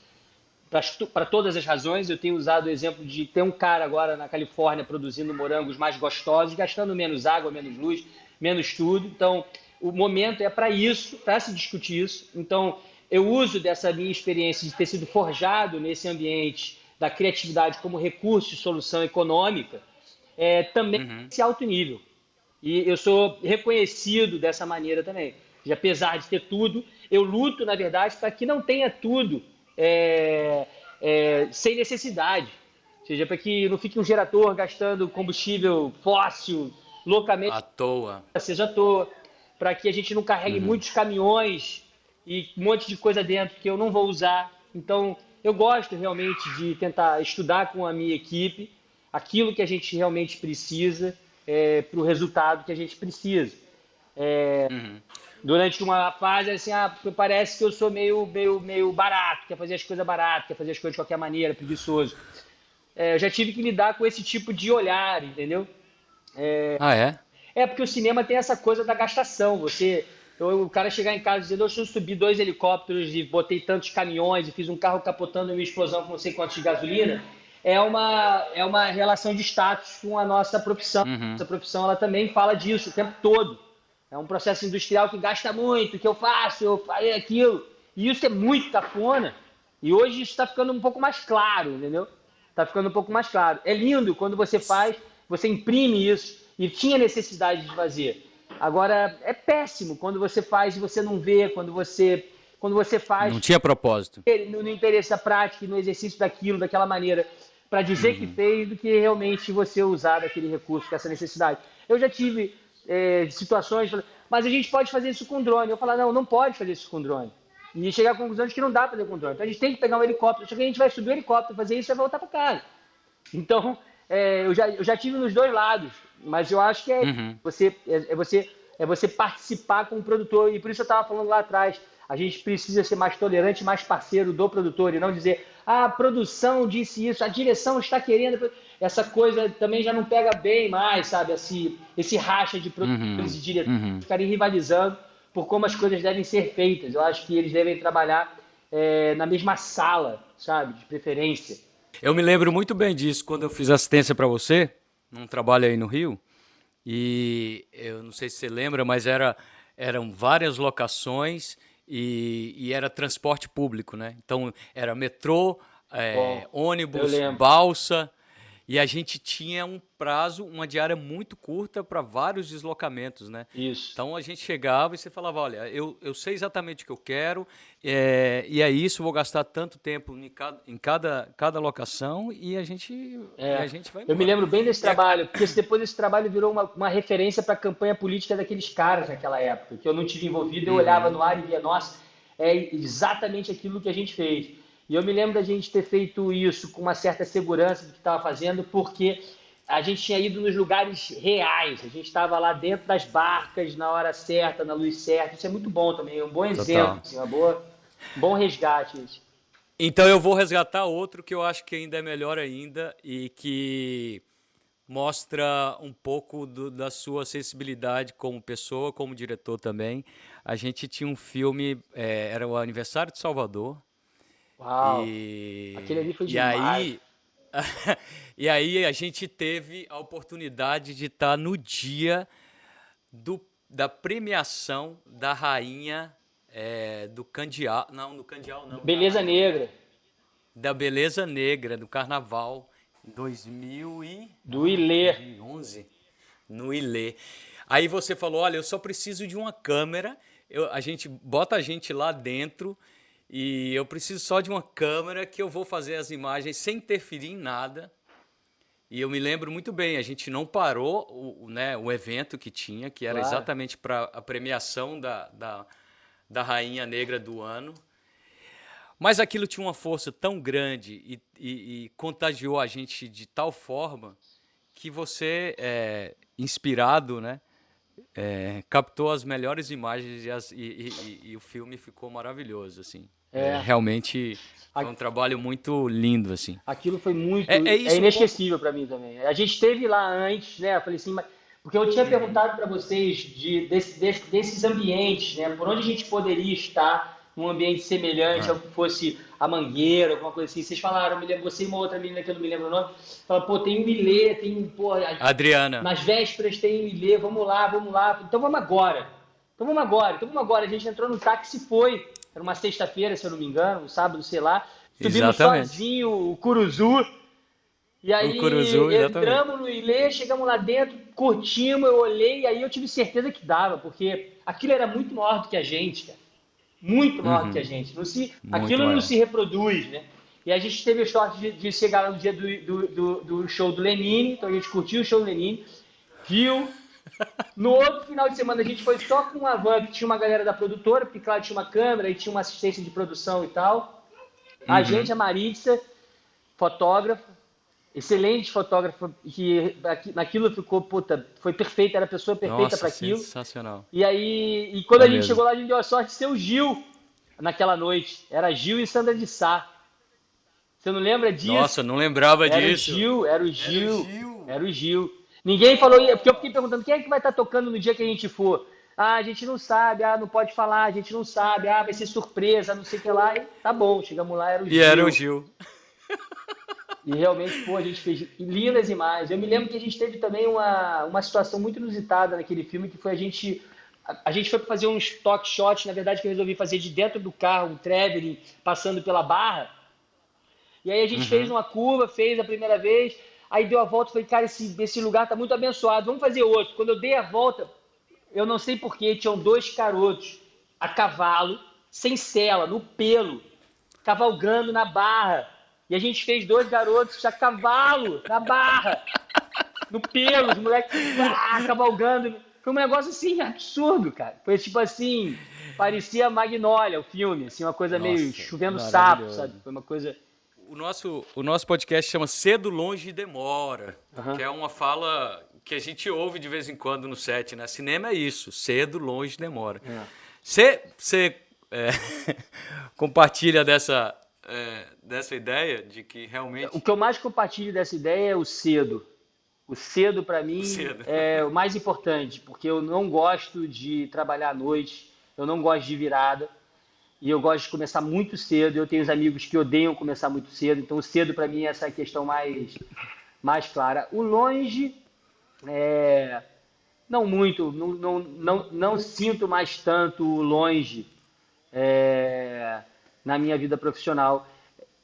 para todas as razões. Eu tenho usado o exemplo de ter um cara agora na Califórnia produzindo morangos mais gostosos, gastando menos água, menos luz, menos tudo. Então, o momento é para isso, para se discutir isso. Então, eu uso dessa minha experiência de ter sido forjado nesse ambiente da criatividade como recurso de solução econômica, também Uhum. esse alto nível. E eu sou reconhecido dessa maneira também. E apesar de ter tudo, eu luto, na verdade, para que não tenha tudo sem necessidade. Ou seja, para que não fique um gerador gastando combustível fóssil loucamente, À toa. seja à toa, para que a gente não carregue Uhum. muitos caminhões e um monte de coisa dentro que eu não vou usar. Então, eu gosto realmente de tentar estudar com a minha equipe aquilo que a gente realmente precisa para o resultado que a gente precisa. Uhum. Durante uma fase, assim, parece que eu sou meio barato, quer fazer as coisas barato, quer fazer as coisas de qualquer maneira, preguiçoso. eu já tive que lidar com esse tipo de olhar, entendeu? Ah, é? É porque o cinema tem essa coisa da gastação. O cara chegar em casa dizendo, eu subi 2 helicópteros e botei tantos caminhões e fiz um carro capotando em uma explosão com não sei quantos de gasolina, é uma relação de status com a nossa profissão. Uhum. Essa profissão ela também fala disso o tempo todo. É um processo industrial que gasta muito, que eu faço, eu faço aquilo. E isso é muito cafona. E hoje isso está ficando um pouco mais claro, entendeu? Está ficando um pouco mais claro. É lindo quando você faz, você imprime isso e tinha necessidade de fazer. Agora, é péssimo quando você faz e você não vê, quando você Não faz tinha propósito. no interesse da prática e no exercício daquilo, daquela maneira, para dizer que Uhum. fez, do que realmente você usar aquele recurso, com essa necessidade. Eu já tive situações, mas a gente pode fazer isso com drone. Eu falar, não, não pode fazer isso com drone. E chegar à conclusão de que não dá para fazer com drone. Então a gente tem que pegar um helicóptero, só que a gente vai subir o helicóptero, fazer isso e vai voltar para casa. Então, eu já tive nos dois lados, mas eu acho que Uhum. você participar com o produtor, e por isso eu estava falando lá atrás, a gente precisa ser mais tolerante, mais parceiro do produtor, e não dizer, a produção disse isso, a direção está querendo. Essa coisa também já não pega bem mais, sabe? Esse racha de produtores Uhum. e diretores Uhum. ficarem rivalizando por como as coisas devem ser feitas. Eu acho que eles devem trabalhar na mesma sala, sabe? De preferência. Eu me lembro muito bem disso quando eu fiz assistência para você, num trabalho aí no Rio. E eu não sei se você lembra, mas eram várias locações e era transporte público, né? Então era metrô, Bom, eu ônibus, lembro. balsa, e a gente tinha um prazo, uma diária muito curta para vários deslocamentos, né? Isso. Então a gente chegava e você falava, olha, eu sei exatamente o que eu quero, e é isso, vou gastar tanto tempo em cada locação e a gente vai Eu me embora. lembro bem desse E a- trabalho, porque depois esse trabalho virou uma referência para a campanha política daqueles caras naquela época, que eu não tive envolvido, eu olhava Uhum. no ar e via, nossa, é exatamente aquilo que a gente fez. E eu me lembro da gente ter feito isso com uma certa segurança do que estava fazendo, porque a gente tinha ido nos lugares reais, a gente estava lá dentro das barcas, na hora certa, na luz certa. Isso é muito bom também, é um bom exemplo, Total. assim, um bom resgate. Isso. Então eu vou resgatar outro que eu acho que ainda é melhor ainda e que mostra um pouco da sua sensibilidade como pessoa, como diretor também. A gente tinha um filme, era o aniversário de Salvador, Uau, aquele ali e, foi e demais. aí e aí a gente teve a oportunidade de estar no dia da premiação da rainha do Candial, não, do Candial não, da Beleza rainha Negra, da Beleza Negra, do Carnaval, em 2000 e, do Ilê. 2011, no Ilê. Aí você falou, olha, eu só preciso de uma câmera, a gente bota a gente lá dentro e eu preciso só de uma câmera que eu vou fazer as imagens sem interferir em nada. E eu me lembro muito bem, a gente não parou né, o evento que tinha, que era Claro. exatamente para a premiação da Rainha Negra do ano. Mas aquilo tinha uma força tão grande e contagiou a gente de tal forma que você, inspirado, né, captou as melhores imagens e o filme ficou maravilhoso, assim. É, Realmente foi a- um trabalho muito lindo, assim. aquilo foi É muito, isso um pouco. inesquecível para mim também. A gente esteve lá antes, né? Eu falei assim, porque eu tinha perguntado para vocês desses ambientes, né? Por onde a gente poderia estar num ambiente semelhante ao Ah, que fosse a Mangueira, alguma coisa assim. Vocês falaram, eu me lembro, você e uma outra menina que eu não me lembro o nome, falaram, pô, tem um Ilê, pô, Adriana, nas vésperas tem um Ilê, vamos lá, vamos lá. Então vamos agora. Então vamos agora, então vamos agora. A gente entrou no táxi e foi. Era uma sexta-feira, se eu não me engano, um sábado, sei lá. Subimos exatamente. sozinho o Curuzu. E O aí Curuzu, exatamente. entramos no Ilê, chegamos lá dentro, curtimos, eu olhei, e aí eu tive certeza que dava, porque aquilo era muito maior do que a gente, cara. Muito maior do que a Uhum, gente. muito Aquilo não maior. se reproduz, né? E a gente teve a sorte de chegar lá no dia do show do Lenine, então a gente curtiu o show do Lenine, viu. No outro final de semana a gente foi só com uma van que tinha uma galera da produtora, porque claro, tinha uma câmera e tinha uma assistência de produção e tal. A gente, Uhum. a Maritza, fotógrafa, excelente fotógrafa, que naquilo ficou, puta, foi perfeita, era a pessoa perfeita Nossa, para aquilo. sensacional. E aí, e quando Foi a gente mesmo. chegou lá, a gente deu a sorte de ser o Gil naquela noite. Era Gil e Sandra de Sá. Você não lembra disso? Nossa, não lembrava Era o disso. Gil, era o Era o Gil, Gil. era o Gil. Ninguém falou, porque eu fiquei perguntando quem é que vai estar tocando no dia que a gente for. Ah, a gente não sabe, ah, não pode falar, a gente não sabe, ah, vai ser surpresa, não sei o que lá. E tá bom, chegamos lá, era o E era o Gil. Gil. E realmente, pô, a gente fez lindas imagens. Eu me lembro que a gente teve também uma situação muito inusitada naquele filme, que foi a gente foi fazer uns stock shots, na verdade, que eu resolvi fazer de dentro do carro, um traveling, passando pela Barra. E aí a gente fez Uhum. uma curva, fez a primeira vez, aí deu a volta, falei, cara, esse lugar tá muito abençoado, vamos fazer outro. Quando eu dei a volta, eu não sei porquê, tinham dois carotos a cavalo, sem sela, no pelo, cavalgando na barra. E a gente fez dois garotos a cavalo, na barra, no pelo, os moleques cavalgando. Foi um negócio assim, absurdo, cara. Foi tipo assim, parecia Magnólia, o filme, assim, uma coisa meio Nossa, chovendo sapo, sabe? maravilhoso. Foi uma coisa. O nosso podcast chama Cedo, Longe e Demora, que Aham. é uma fala que a gente ouve de vez em quando no set, né? Cinema é isso, cedo, longe e demora. É. Você compartilha dessa ideia de que O realmente que eu mais compartilho dessa ideia é o cedo. O cedo, para mim, cedo. é o mais importante, porque eu não gosto de trabalhar à noite, eu não gosto de virada, e eu gosto de começar muito cedo. Eu tenho os amigos que odeiam começar muito cedo, então o cedo, para mim, é essa questão mais clara. O longe, é, não muito, não sinto mais tanto o longe é, na minha vida profissional.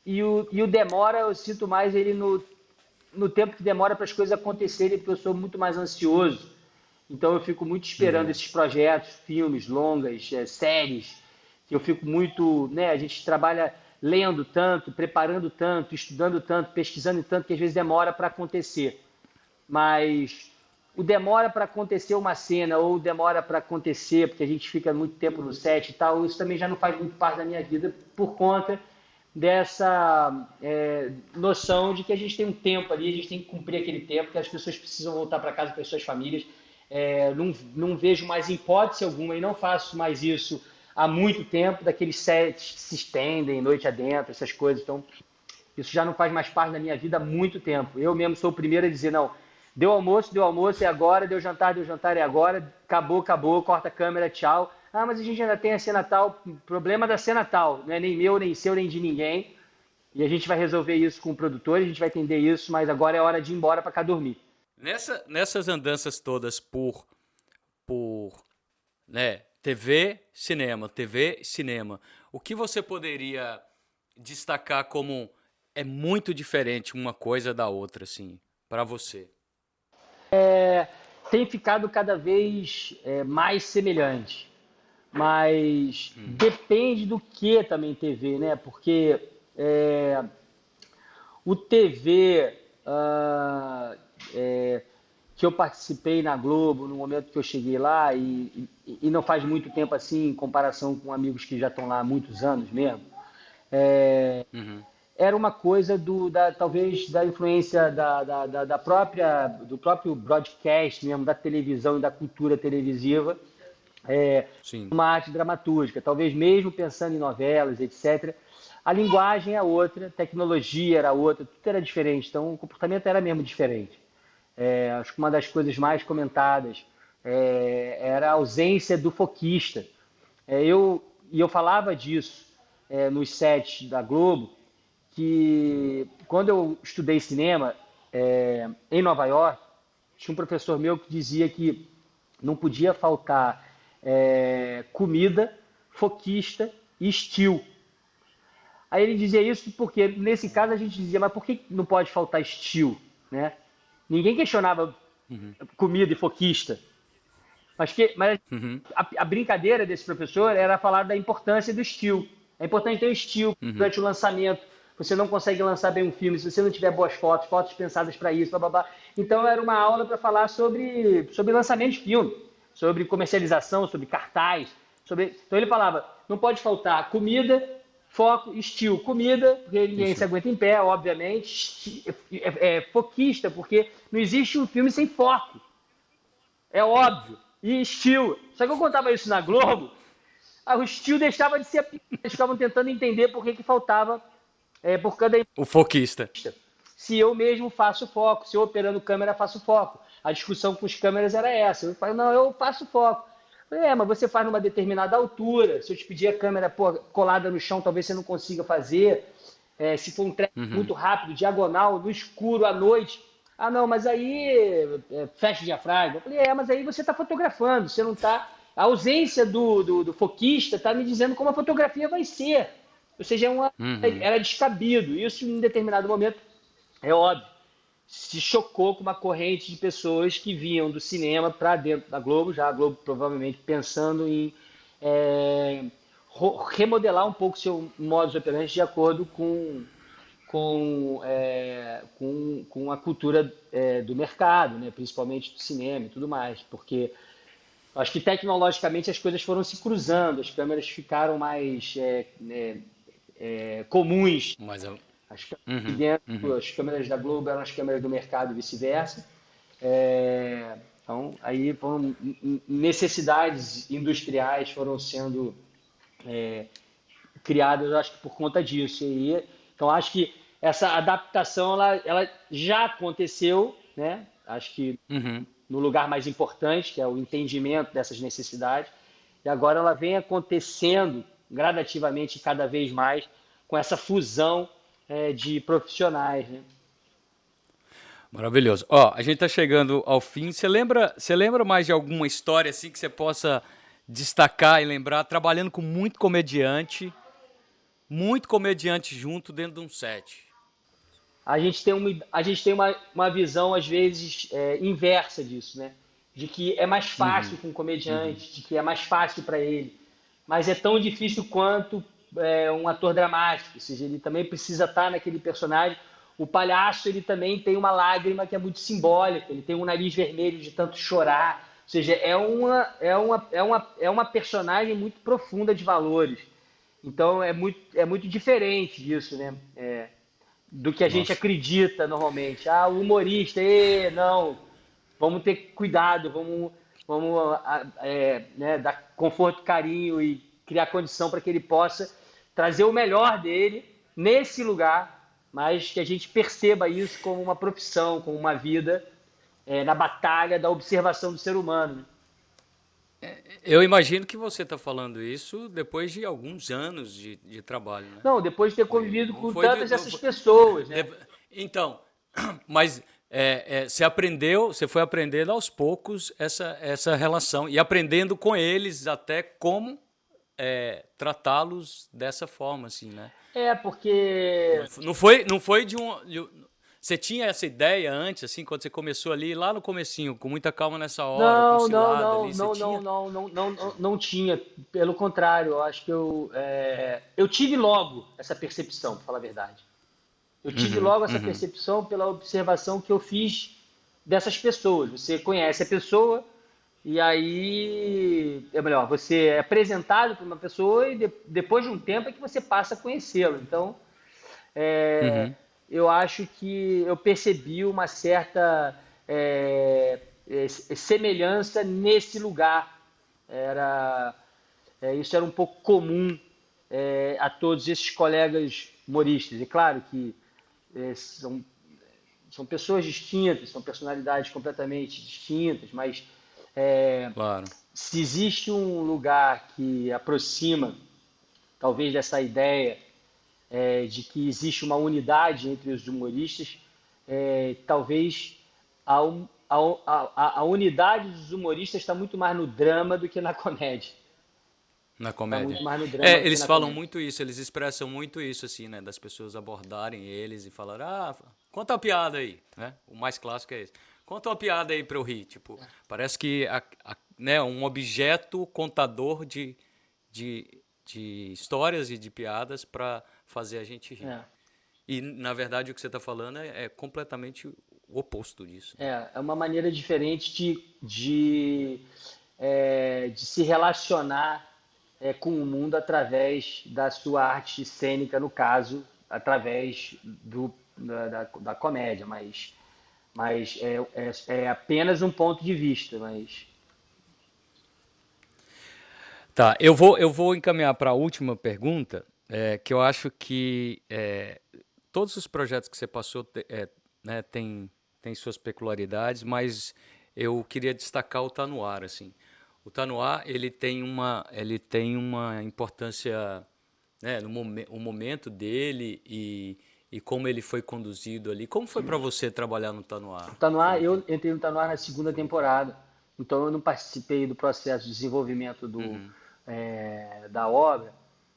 E o demora, eu sinto mais ele no tempo que demora para as coisas acontecerem, porque eu sou muito mais ansioso. Então eu fico muito esperando Uhum. esses projetos, filmes, longas, séries, que eu fico muito, né, a gente trabalha lendo tanto, preparando tanto, estudando tanto, pesquisando tanto, que às vezes demora para acontecer. Mas o demora para acontecer uma cena, ou demora para acontecer porque a gente fica muito tempo no set e tal, isso também já não faz muito parte da minha vida por conta dessa noção de que a gente tem um tempo ali, a gente tem que cumprir aquele tempo, que as pessoas precisam voltar para casa para as suas famílias. Não vejo mais hipótese alguma e não faço mais isso há muito tempo, daqueles sets que se estendem noite adentro, essas coisas. Então, isso já não faz mais parte da minha vida há muito tempo. Eu mesmo sou o primeiro a dizer, não, deu almoço, é agora, deu jantar, é agora, acabou, acabou, corta a câmera, tchau. Ah, mas a gente ainda tem a cena tal, problema da cena tal, não é nem meu, nem seu, nem de ninguém. E a gente vai resolver isso com o produtor, a gente vai entender isso, mas agora é hora de ir embora para cá dormir. Nessas andanças todas por né, TV, cinema, o que você poderia destacar como é muito diferente uma coisa da outra, assim, para você? Tem ficado cada vez mais semelhante, mas depende do que também TV, né? Porque o TV que eu participei na Globo no momento que eu cheguei lá e não faz muito tempo assim em comparação com amigos que já estão lá há muitos anos mesmo, Uhum. era uma coisa talvez da influência do próprio broadcast mesmo, da televisão e da cultura televisiva, Sim. uma arte dramatúrgica, talvez mesmo pensando em novelas, etc. A linguagem é outra, a tecnologia era outra, tudo era diferente, então o comportamento era mesmo diferente. Acho que uma das coisas mais comentadas era a ausência do foquista. E eu falava disso nos sets da Globo, que quando eu estudei cinema em Nova York, tinha um professor meu que dizia que não podia faltar comida, foquista e estilo. Aí ele dizia isso porque, nesse caso, a gente dizia, mas por que não pode faltar estilo, né? Ninguém questionava comida e foquista. Mas Uhum. a brincadeira desse professor era falar da importância do estilo. É importante ter o estilo Uhum. durante o lançamento. Você não consegue lançar bem um filme se você não tiver boas fotos, fotos pensadas para isso, blá, blá, blá. Então era uma aula para falar sobre lançamento de filme, sobre comercialização, sobre cartaz. Então ele falava, não pode faltar comida, foco, estilo. Comida, porque ninguém se Isso. aguenta em pé, obviamente. Foquista, porque não existe um filme sem foco. É óbvio. E estilo. Só que eu contava isso na Globo, o estilo deixava de ser aplicado. Eles ficavam tentando entender por que faltava por cada O foquista. se eu mesmo faço foco, se eu operando câmera faço foco. A discussão com os câmeras era essa. Eu falo, não, eu faço foco. Eu falei, mas você faz numa determinada altura. Se eu te pedir a câmera pô, colada no chão, talvez você não consiga fazer. Se for um treco Uhum. muito rápido, diagonal, no escuro, à noite. Ah, não, mas aí fecha o diafragma. Eu falei, mas aí você está fotografando, você não está. A ausência do foquista está me dizendo como a fotografia vai ser. Ou seja, Uhum. era descabido. Isso, em determinado momento, é óbvio, se chocou com uma corrente de pessoas que vinham do cinema para dentro da Globo, já a Globo provavelmente pensando em é, remodelar um pouco seu modus operandi de acordo com a cultura do mercado, né? Principalmente do cinema e tudo mais, porque acho que tecnologicamente as coisas foram se cruzando, as câmeras ficaram mais comuns. Mas eu... As câmeras de Uhum. dentro, Uhum. as câmeras da Globo eram as câmeras do mercado e vice-versa. Então, aí foram necessidades industriais foram sendo criadas, eu acho que por conta disso. Então, acho que essa adaptação ela já aconteceu, né? Acho que Uhum. no lugar mais importante, que é o entendimento dessas necessidades, e agora ela vem acontecendo gradativamente cada vez mais com essa fusão de profissionais, né? Maravilhoso. Ó, a gente tá chegando ao fim. Você lembra mais de alguma história assim que você possa destacar e lembrar, trabalhando com muito comediante junto dentro de um set? A gente tem uma visão, às vezes, inversa disso, né? De que é mais fácil Uhum. com um Uhum. comediante, de que é mais fácil para ele, mas é tão difícil quanto um ator dramático, ou seja, ele também precisa estar naquele personagem. O palhaço, ele também tem uma lágrima que é muito simbólica, ele tem um nariz vermelho de tanto chorar, ou seja, é uma personagem muito profunda de valores. Então é muito diferente disso, né? Do que a gente Nossa. acredita normalmente. O humorista, não, vamos ter cuidado, vamos né, dar conforto, carinho e criar condição para que ele possa trazer o melhor dele nesse lugar, mas que a gente perceba isso como uma profissão, como uma vida na batalha da observação do ser humano. Né? Eu imagino que você está falando isso depois de alguns anos de trabalho, né? Não, depois de ter Foi, convivido não com foi, tantas não dessas foi- pessoas, né? Então, mas você aprendeu, você foi aprendendo aos poucos essa relação e aprendendo com eles até como tratá-los dessa forma, assim, né? Porque Não foi você tinha essa ideia antes, assim, quando você começou ali, lá no comecinho, com muita calma nessa hora, com não, não, cilada não, ali, você não, não, tinha? não, não, não, não tinha. Pelo contrário, eu acho que eu tive logo essa percepção, para falar a verdade. Eu tive Uhum, logo essa uhum. percepção pela observação que eu fiz dessas pessoas. Você conhece a pessoa e aí, é melhor, você é apresentado para uma pessoa e depois de um tempo é que você passa a conhecê-lo. Então, é, Uhum. eu acho que eu percebi uma certa semelhança nesse lugar. Era, isso era um pouco comum a todos esses colegas humoristas. E claro que são pessoas distintas, são personalidades completamente distintas, mas Claro. se existe um lugar que aproxima, talvez, dessa ideia de que existe uma unidade entre os humoristas, talvez a unidade dos humoristas está muito mais no drama do que na comédia. Na Está comédia. muito mais no drama do que Eles na falam comédia. muito isso, eles expressam muito isso, assim, né? Das pessoas abordarem eles e falar, conta uma piada aí, né? O mais clássico é esse. Conta uma piada aí pra eu rir. Tipo, parece que né, um objeto contador de histórias e de piadas pra fazer a gente rir. É, E, na verdade, o que você tá falando é completamente o oposto disso, né? é uma maneira diferente de se relacionar com o mundo através da sua arte cênica, no caso, através da comédia, mas é apenas um ponto de vista, mas Tá, eu vou encaminhar para a última pergunta. que eu acho que todos os projetos que você passou né, tem suas peculiaridades, mas eu queria destacar o Tá No Ar, assim. O Tá No Ar, ele tem uma importância, né, o momento dele e como ele foi conduzido ali. Como foi para você trabalhar no Tá No O Ar, Tá No Ar, Felipe? eu entrei no Tá No Ar na segunda temporada, então eu não participei do processo de desenvolvimento da obra,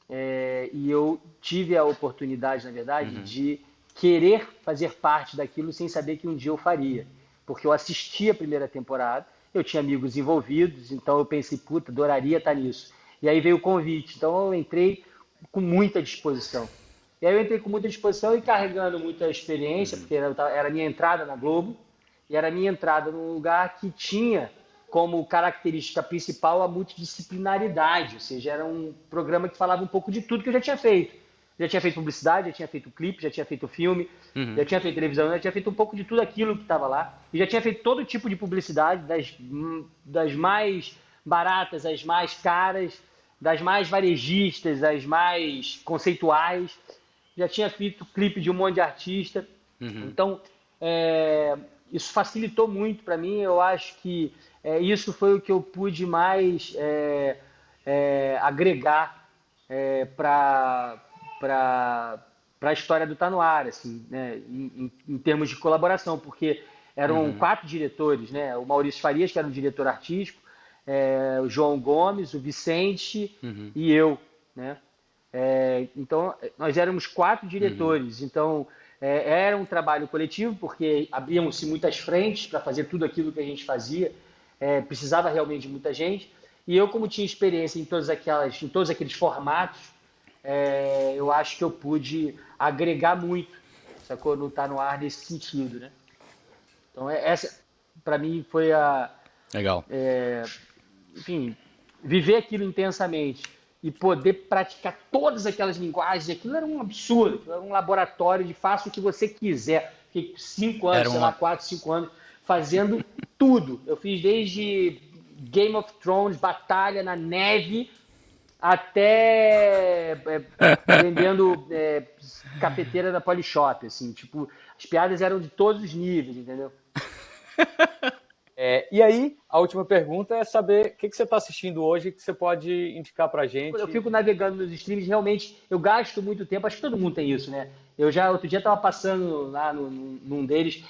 e eu tive a oportunidade, na verdade, de querer fazer parte daquilo sem saber que um dia eu faria, porque eu assisti a primeira temporada, eu tinha amigos envolvidos, então eu pensei, puta, adoraria estar nisso. E aí veio o convite, então eu entrei com muita disposição. E aí eu entrei com muita disposição e carregando muita experiência, porque era a minha entrada na Globo, e era a minha entrada num lugar que tinha como característica principal a multidisciplinaridade, ou seja, era um programa que falava um pouco de tudo que eu já tinha feito. Já tinha feito publicidade, já tinha feito clipe, já tinha feito filme, já tinha feito televisão, já tinha feito um pouco de tudo aquilo que estava lá. E já tinha feito todo tipo de publicidade, das mais baratas, as mais caras, das mais varejistas, as mais conceituais. Já tinha feito clipe de um monte de artista. Então, isso facilitou muito para mim. Eu acho que isso foi o que eu pude mais agregar para a história do Tá No Ar, assim, né, em termos de colaboração, porque eram 4 diretores, né? O Maurício Farias, que era um diretor artístico, o João Gomes, o Vicente e eu, né? Então, nós éramos 4 diretores, então era um trabalho coletivo, porque abriam-se muitas frentes para fazer tudo aquilo que a gente fazia, precisava realmente de muita gente, e eu, como tinha experiência em todos aqueles formatos, eu acho que eu pude agregar muito, sacou? No Tá No Ar nesse sentido, né? Então, essa, para mim, foi Legal. enfim, viver aquilo intensamente e poder praticar todas aquelas linguagens, aquilo era um absurdo, aquilo era um laboratório de faça o que você quiser. Fiquei 5 anos, Era sei lá, uma. 4, 5 anos, fazendo tudo. Eu fiz desde Game of Thrones, batalha na neve, até vendendo cafeteira da Polishop, assim, tipo, as piadas eram de todos os níveis, entendeu? E aí, a última pergunta é saber o que você está assistindo hoje que você pode indicar pra Eu gente. fico navegando nos streams, realmente eu gasto muito tempo, acho que todo mundo tem isso, né? Eu já outro dia estava passando lá num deles,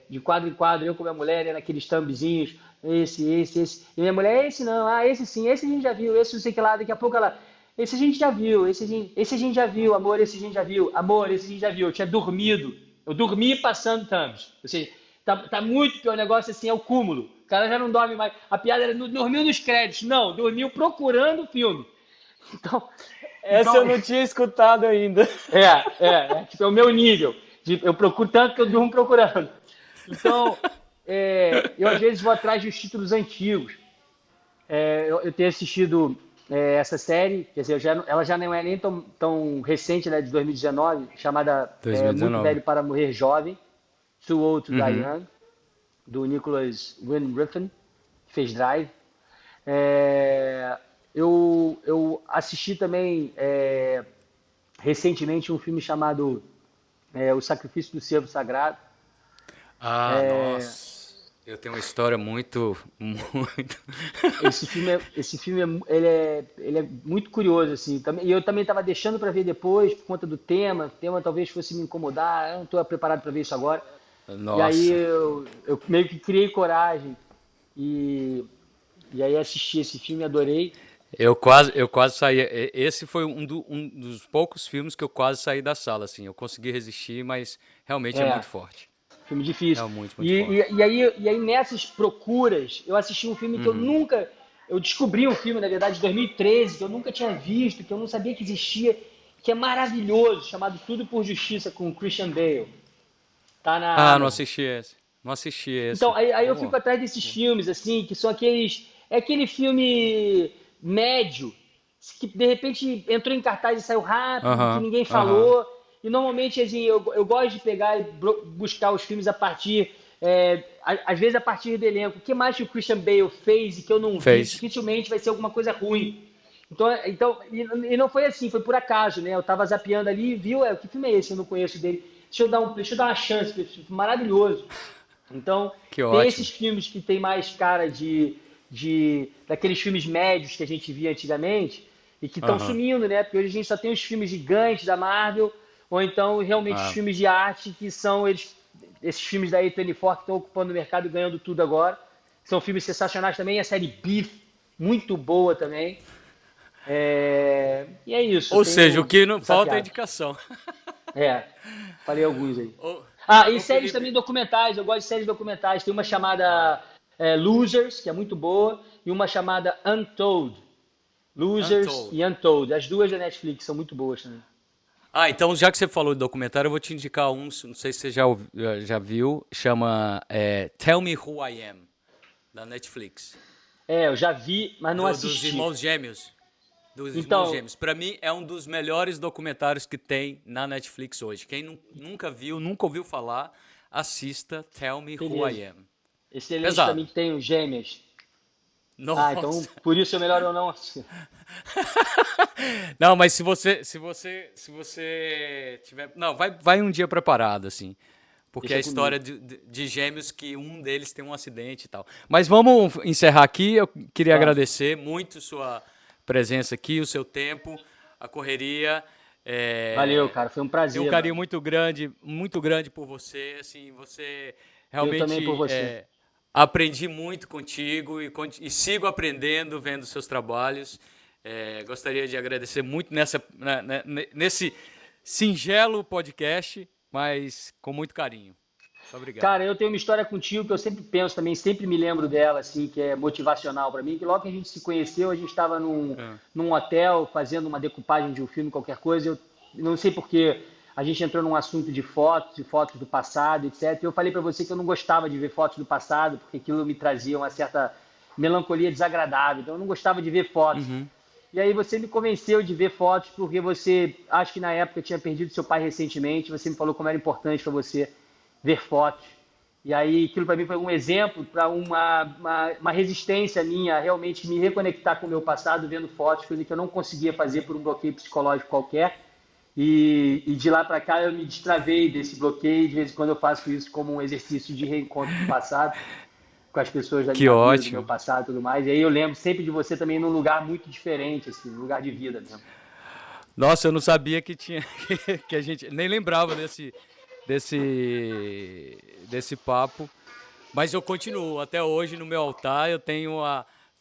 de quadro em quadro, eu com minha mulher, né, naqueles thumbzinhos, esse. E minha mulher, esse não, esse sim, esse a gente já viu, esse não sei o que lá, daqui a pouco ela, esse a gente já viu, esse a gente já viu, amor, esse a gente já viu, amor, esse a gente já viu. Eu tinha dormido, eu dormi passando thumbs, ou seja, tá muito pior, o negócio assim é o cúmulo. O cara já não dorme mais. A piada era dormiu nos créditos. Não, dormiu procurando o filme. Então, Essa então eu não tinha escutado ainda. tipo, é o meu nível. Eu procuro tanto que eu durmo procurando. Então, eu às vezes vou atrás dos títulos antigos. Eu tenho assistido essa série, quer dizer, ela já não é nem tão recente, né, de 2019, chamada Muito 2019. Velho para Morrer Jovem, Too Old to Die Uhum. Young, do Nicholas Winding Refn, que fez Drive. É, eu assisti também recentemente um filme chamado O Sacrifício do Cervo Sagrado. Ah, nossa. Eu tenho uma história muito. Ele é muito curioso assim. E eu também estava deixando para ver depois por conta do tema. O tema talvez fosse me incomodar. Eu não estou preparado para ver isso agora. E aí Nossa. eu meio que criei coragem e, e aí assisti esse filme, adorei. Eu quase saí. Esse foi um dos poucos filmes que eu quase saí da sala, assim. Eu consegui resistir, mas realmente é É, muito forte. filme difícil. Realmente muito E, forte. e aí nessas procuras, eu assisti um filme que eu Uhum. nunca. Eu descobri um filme, na verdade, de 2013, que eu nunca tinha visto, que eu não sabia que existia, que é maravilhoso, chamado Tudo por Justiça, com o Christian Bale. Tá na Ah, não Amazon. assisti esse. Não assisti Então, esse. aí eu Pô. fico atrás desses filmes, assim, que são aqueles. É aquele filme médio, que de repente entrou em cartaz e saiu rápido, que Aham, ninguém aham. falou. E normalmente, assim, eu gosto de pegar e buscar os filmes a partir. Às vezes a partir do elenco. O que mais que o Christian Bale fez e que eu não vi, Fez. dificilmente vai ser alguma coisa ruim. E não foi assim, foi por acaso, né? Eu tava zapeando ali e viu, que filme é esse? Eu não conheço dele. Deixa eu dar uma chance, que filme maravilhoso. Então, Que tem esses ótimo. filmes que tem mais cara daqueles filmes médios que a gente via antigamente e que estão Aham. sumindo, né? Porque hoje a gente só tem os filmes gigantes da Marvel, ou então realmente os Ah, filmes de arte que são esses filmes da A24 que estão ocupando o mercado e ganhando tudo agora. São filmes sensacionais também, a série Beef, muito boa também. E é isso, eu ou seja, o tenho que não falta é desafiado. indicação. É, falei alguns aí. Ô, Ah, e ô séries também Felipe. documentais, eu gosto de séries documentais. Tem uma Ah, chamada Losers, que é muito boa, e uma chamada Untold. Losers Untold. e Untold. As duas da Netflix são muito boas também. Ah, então já que você falou de documentário, eu vou te indicar um, não sei se você já viu, chama Tell Me Who I Am, da Netflix. É, eu já vi, mas não Dos assisti. irmãos gêmeos. Dos irmãos Então, gêmeos. Pra mim, é um dos melhores documentários que tem na Netflix hoje. Quem nunca viu, nunca ouviu falar, assista Tell Me Who beleza. I Am. Excelente pra mim Pesado. que tem os gêmeas. Ah, então Nossa. por isso é melhor eu não assistir. Não, mas se você tiver, não, vai um dia preparado assim, porque é a Deixa história comigo. de gêmeos que um deles tem um acidente e tal. Mas vamos encerrar aqui. Eu queria Vamos. agradecer muito sua presença aqui, o seu tempo, a correria. Valeu, É, cara. Foi um tenho um prazer, carinho mano. muito grande por você. Assim, você Eu também por realmente você. aprendi muito contigo e sigo aprendendo vendo seus trabalhos. Gostaria de agradecer muito nesse singelo podcast, mas com muito carinho. Muito obrigado. Cara, eu tenho uma história contigo que eu sempre penso também, sempre me lembro dela, assim, que é motivacional pra mim, que logo que a gente se conheceu, a gente estava Ah, num hotel fazendo uma decupagem de um filme, qualquer coisa, eu não sei porque a gente entrou num assunto de fotos do passado, etc. E eu falei pra você que eu não gostava de ver fotos do passado, porque aquilo me trazia uma certa melancolia desagradável, então eu não gostava de ver fotos. uhum. E aí você me convenceu de ver fotos, porque você, acho que na época tinha perdido seu pai recentemente, você me falou como era importante para você ver fotos. E aí aquilo para mim foi um exemplo para uma resistência minha a realmente me reconectar com o meu passado vendo fotos, coisa que eu não conseguia fazer por um bloqueio psicológico qualquer. E de lá para cá eu me destravei desse bloqueio, de vez em quando eu faço isso como um exercício de reencontro com o passado, com as pessoas da Que minha vida, do meu ótimo. passado e tudo mais. E aí eu lembro sempre de você também num lugar muito diferente, assim, num lugar de vida mesmo. Nossa, eu não sabia que tinha que a gente nem lembrava desse papo, mas eu continuo até hoje no meu altar. Eu tenho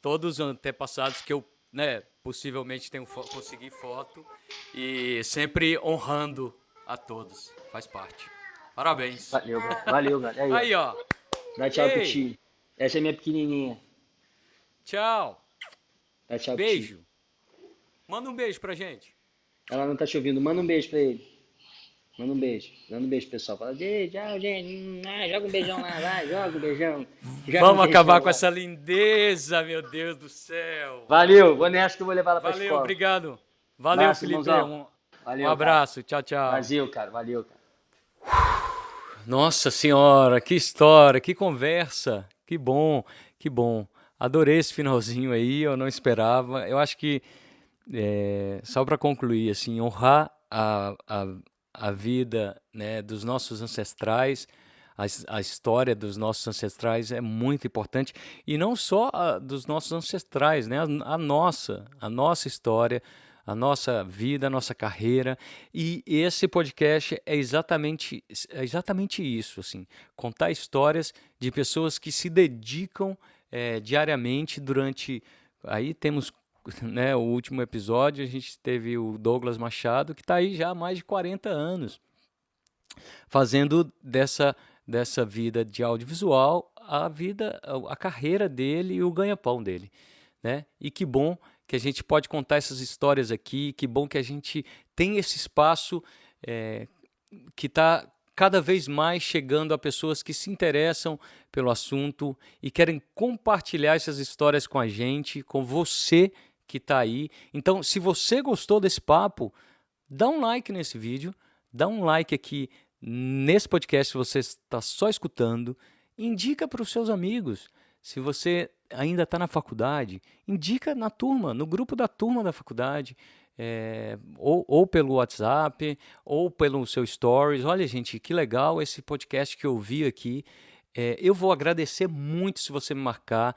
todos os antepassados que eu, né, possivelmente consegui foto e sempre honrando a todos. Faz parte. Parabéns. Valeu, cara. Valeu, cara. Aí, ó. Aí, ó. Dá tchau pro Ei, tio. Essa é minha pequenininha. tchau. Dá tchau pro tio. Beijo. Manda um beijo pra gente. Ela não tá te ouvindo. Manda um beijo pra ele. Manda um beijo. Manda um beijo, pessoal. Fala, tchau, gente. Joga um beijão lá, vai. Joga um beijão. Joga um Vamos acabar beijão com lá. essa lindeza, meu Deus do céu. Valeu. Vou nessa que eu vou levar ela pra Valeu, escola. obrigado. Valeu, Abraço, Felipe. irmãozão. Um Valeu, cara. abraço. Tchau, tchau. Valeu, cara. Valeu, cara. Nossa senhora, que história, que conversa. Que bom, que bom. Adorei esse finalzinho aí, eu não esperava. Eu acho que, só para concluir, assim, honrar a vida, né, dos nossos ancestrais, a história dos nossos ancestrais é muito importante. E não só a dos nossos ancestrais, né, a nossa história, a nossa vida, a nossa carreira. E esse podcast é exatamente isso, assim, contar histórias de pessoas que se dedicam diariamente durante. Aí temos, né, o último episódio, a gente teve o Douglas Machado, que está aí já há mais de 40 anos, fazendo dessa vida de audiovisual a vida, a carreira dele e o ganha-pão dele, né? E que bom que a gente pode contar essas histórias aqui, que bom que a gente tem esse espaço é, que está cada vez mais chegando a pessoas que se interessam pelo assunto e querem compartilhar essas histórias com a gente, com você que está aí. Então, se você gostou desse papo, dá um like nesse vídeo, dá um like aqui nesse podcast se você está só escutando, indica para os seus amigos. Se você ainda está na faculdade, indica na turma, no grupo da turma da faculdade, ou pelo WhatsApp, ou pelo seu Stories. Olha, gente, que legal esse podcast que eu vi aqui. Eu vou agradecer muito se você me marcar.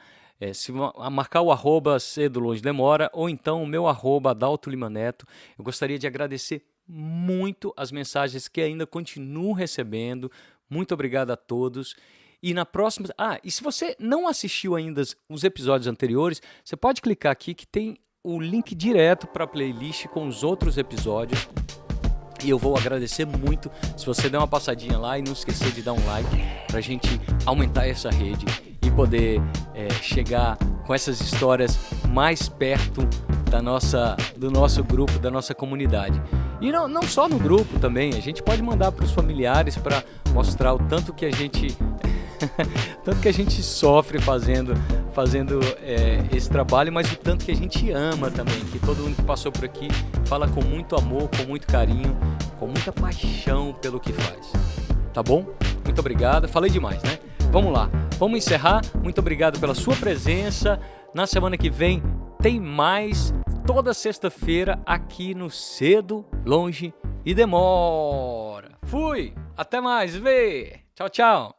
Se marcar o @cedo longe demora, ou então o meu @Adalto Lima Neto. Eu gostaria de agradecer muito as mensagens que ainda continuo recebendo. Muito obrigado a todos. E na próxima... e se você não assistiu ainda os episódios anteriores, você pode clicar aqui que tem o link direto para a playlist com os outros episódios. E eu vou agradecer muito se você der uma passadinha lá e não esquecer de dar um like para a gente aumentar essa rede e poder chegar com essas histórias mais perto do nosso grupo, da nossa comunidade. E não só no grupo também, a gente pode mandar para os familiares para mostrar o tanto que a gente sofre fazendo esse trabalho, mas o tanto que a gente ama também, que todo mundo que passou por aqui fala com muito amor, com muito carinho, com muita paixão pelo que faz. Tá bom? Muito obrigado. Falei demais, né? Vamos lá. Vamos encerrar. Muito obrigado pela sua presença. Na semana que vem tem mais, toda sexta-feira aqui no Cedo, Longe e Demora. Fui! Até mais, vê! Tchau, tchau!